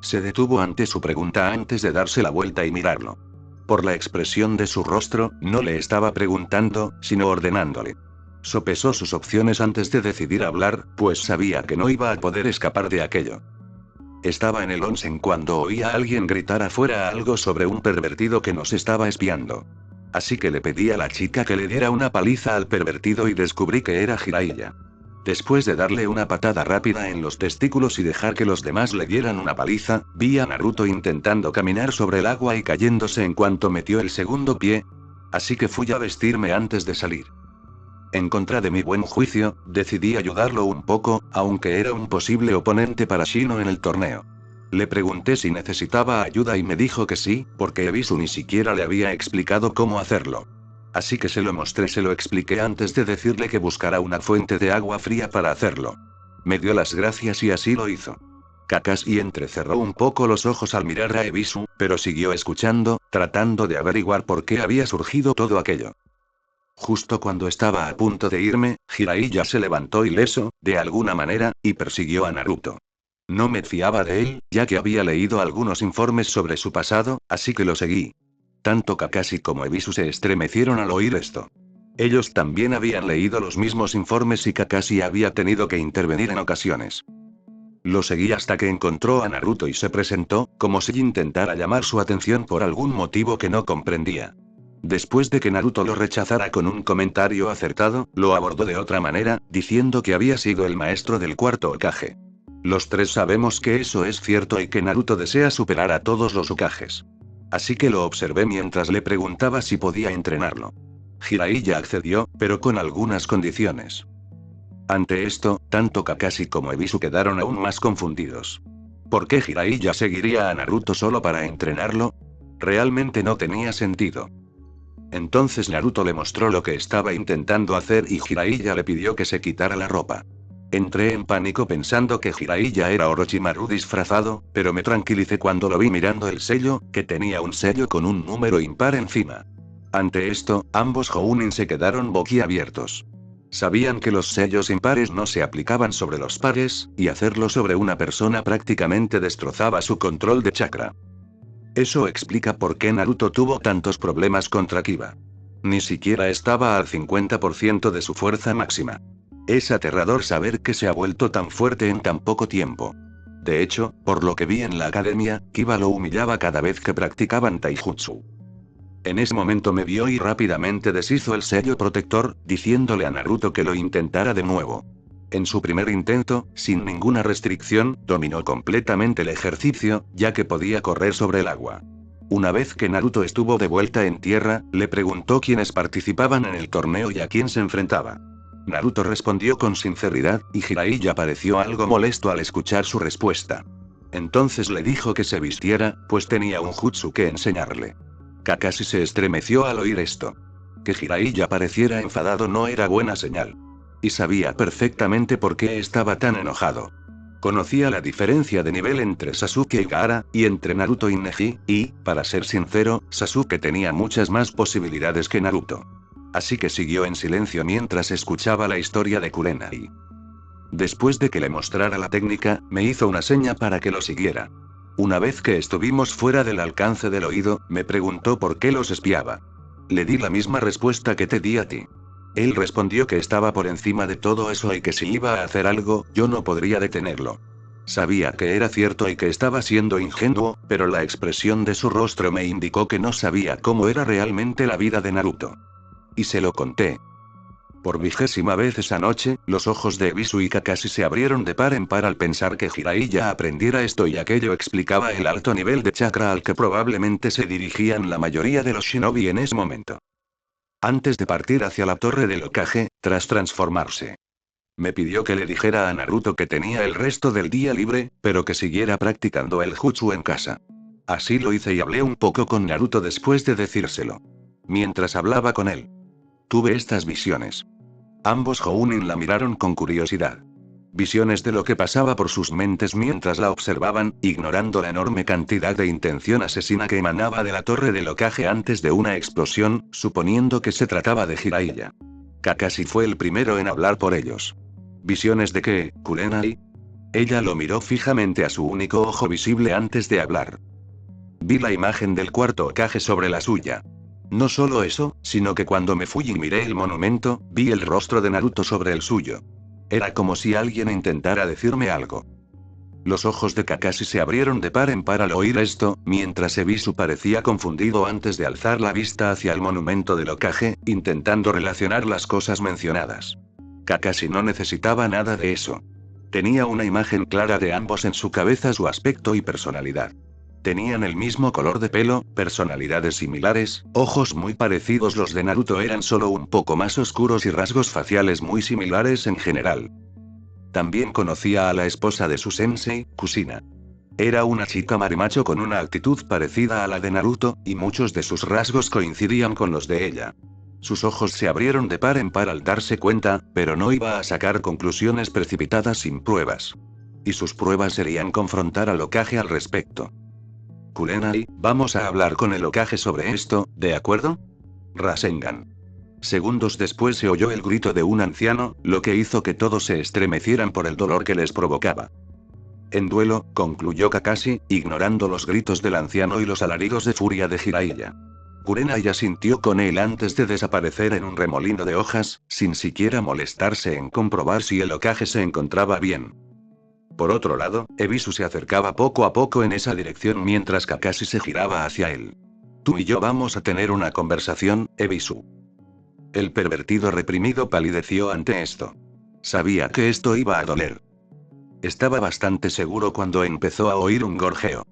Se detuvo ante su pregunta antes de darse la vuelta y mirarlo. Por la expresión de su rostro, no le estaba preguntando, sino ordenándole. Sopesó sus opciones antes de decidir hablar, pues sabía que no iba a poder escapar de aquello. Estaba en el onsen cuando oí a alguien gritar afuera algo sobre un pervertido que nos estaba espiando. Así que le pedí a la chica que le diera una paliza al pervertido y descubrí que era Jiraiya. Después de darle una patada rápida en los testículos y dejar que los demás le dieran una paliza, vi a Naruto intentando caminar sobre el agua y cayéndose en cuanto metió el segundo pie. Así que fui a vestirme antes de salir. En contra de mi buen juicio, decidí ayudarlo un poco, aunque era un posible oponente para Shino en el torneo. Le pregunté si necesitaba ayuda y me dijo que sí, porque Ebisu ni siquiera le había explicado cómo hacerlo. Así que se lo mostré, se lo expliqué antes de decirle que buscara una fuente de agua fría para hacerlo. Me dio las gracias y así lo hizo. Kakashi entrecerró un poco los ojos al mirar a Ebisu, pero siguió escuchando, tratando de averiguar por qué había surgido todo aquello. Justo cuando estaba a punto de irme, Jiraiya se levantó ileso, de alguna manera, y persiguió a Naruto. No me fiaba de él, ya que había leído algunos informes sobre su pasado, así que lo seguí. Tanto Kakashi como Ebisu se estremecieron al oír esto. Ellos también habían leído los mismos informes y Kakashi había tenido que intervenir en ocasiones. Lo seguí hasta que encontró a Naruto y se presentó, como si intentara llamar su atención por algún motivo que no comprendía. Después de que Naruto lo rechazara con un comentario acertado, lo abordó de otra manera, diciendo que había sido el maestro del cuarto Hokage. Los tres sabemos que eso es cierto y que Naruto desea superar a todos los Hokages. Así que lo observé mientras le preguntaba si podía entrenarlo. Jiraiya accedió, pero con algunas condiciones. Ante esto, tanto Kakashi como Ebisu quedaron aún más confundidos. ¿Por qué Jiraiya seguiría a Naruto solo para entrenarlo? Realmente no tenía sentido. Entonces Naruto le mostró lo que estaba intentando hacer y Jiraiya le pidió que se quitara la ropa. Entré en pánico pensando que Jiraiya era Orochimaru disfrazado, pero me tranquilicé cuando lo vi mirando el sello, que tenía un sello con un número impar encima. Ante esto, ambos Jounin se quedaron boquiabiertos. Sabían que los sellos impares no se aplicaban sobre los pares, y hacerlo sobre una persona prácticamente destrozaba su control de chakra. Eso explica por qué Naruto tuvo tantos problemas contra Kiba. Ni siquiera estaba al 50% de su fuerza máxima. Es aterrador saber que se ha vuelto tan fuerte en tan poco tiempo. De hecho, por lo que vi en la academia, Kiba lo humillaba cada vez que practicaban taijutsu. En ese momento me vio y rápidamente deshizo el sello protector, diciéndole a Naruto que lo intentara de nuevo. En su primer intento, sin ninguna restricción, dominó completamente el ejercicio, ya que podía correr sobre el agua. Una vez que Naruto estuvo de vuelta en tierra, le preguntó quiénes participaban en el torneo y a quién se enfrentaba. Naruto respondió con sinceridad, y Jiraiya pareció algo molesto al escuchar su respuesta. Entonces le dijo que se vistiera, pues tenía un jutsu que enseñarle. Kakashi se estremeció al oír esto. Que Jiraiya pareciera enfadado no era buena señal. Y sabía perfectamente por qué estaba tan enojado. Conocía la diferencia de nivel entre Sasuke y Gaara, y entre Naruto y Neji, y, para ser sincero, Sasuke tenía muchas más posibilidades que Naruto. Así que siguió en silencio mientras escuchaba la historia de Kurenai. Después de que le mostrara la técnica, me hizo una seña para que lo siguiera. Una vez que estuvimos fuera del alcance del oído, me preguntó por qué los espiaba. Le di la misma respuesta que te di a ti. Él respondió que estaba por encima de todo eso y que si iba a hacer algo, yo no podría detenerlo. Sabía que era cierto y que estaba siendo ingenuo, pero la expresión de su rostro me indicó que no sabía cómo era realmente la vida de Naruto. Y se lo conté. Por 20ª vez esa noche, los ojos de Ebisu y Kakashi se abrieron de par en par al pensar que Jiraiya aprendiera esto y aquello explicaba el alto nivel de chakra al que probablemente se dirigían la mayoría de los shinobi en ese momento. Antes de partir hacia la torre del Hokage, tras transformarse, me pidió que le dijera a Naruto que tenía el resto del día libre, pero que siguiera practicando el jutsu en casa. Así lo hice y hablé un poco con Naruto después de decírselo. Mientras hablaba con él, tuve estas visiones. Ambos Jounin la miraron con curiosidad. Visiones de lo que pasaba por sus mentes mientras la observaban, ignorando la enorme cantidad de intención asesina que emanaba de la torre del Hokage antes de una explosión, suponiendo que se trataba de Jiraiya. Kakashi fue el primero en hablar por ellos. ¿Visiones de qué, Kurenai? Ella lo miró fijamente a su único ojo visible antes de hablar. Vi la imagen del cuarto Hokage sobre la suya. No solo eso, sino que cuando me fui y miré el monumento, vi el rostro de Naruto sobre el suyo. Era como si alguien intentara decirme algo. Los ojos de Kakashi se abrieron de par en par al oír esto, mientras Ebisu parecía confundido antes de alzar la vista hacia el monumento del Hokage, intentando relacionar las cosas mencionadas. Kakashi no necesitaba nada de eso. Tenía una imagen clara de ambos en su cabeza, su aspecto y personalidad. Tenían el mismo color de pelo, personalidades similares, ojos muy parecidos. Los de Naruto eran solo un poco más oscuros y rasgos faciales muy similares en general. También conocía a la esposa de su sensei, Kushina. Era una chica marimacho con una actitud parecida a la de Naruto, y muchos de sus rasgos coincidían con los de ella. Sus ojos se abrieron de par en par al darse cuenta, pero no iba a sacar conclusiones precipitadas sin pruebas. Y sus pruebas serían confrontar al Hokage al respecto. Kurenai, vamos a hablar con el Hokage sobre esto, ¿de acuerdo? Rasengan. Segundos después se oyó el grito de un anciano, lo que hizo que todos se estremecieran por el dolor que les provocaba. En duelo, concluyó Kakashi, ignorando los gritos del anciano y los alaridos de furia de Jiraiya. Kurenai asintió con él antes de desaparecer en un remolino de hojas, sin siquiera molestarse en comprobar si el Hokage se encontraba bien. Por otro lado, Ebisu se acercaba poco a poco en esa dirección mientras Kakashi se giraba hacia él. Tú y yo vamos a tener una conversación, Ebisu. El pervertido reprimido palideció ante esto. Sabía que esto iba a doler. Estaba bastante seguro cuando empezó a oír un gorjeo.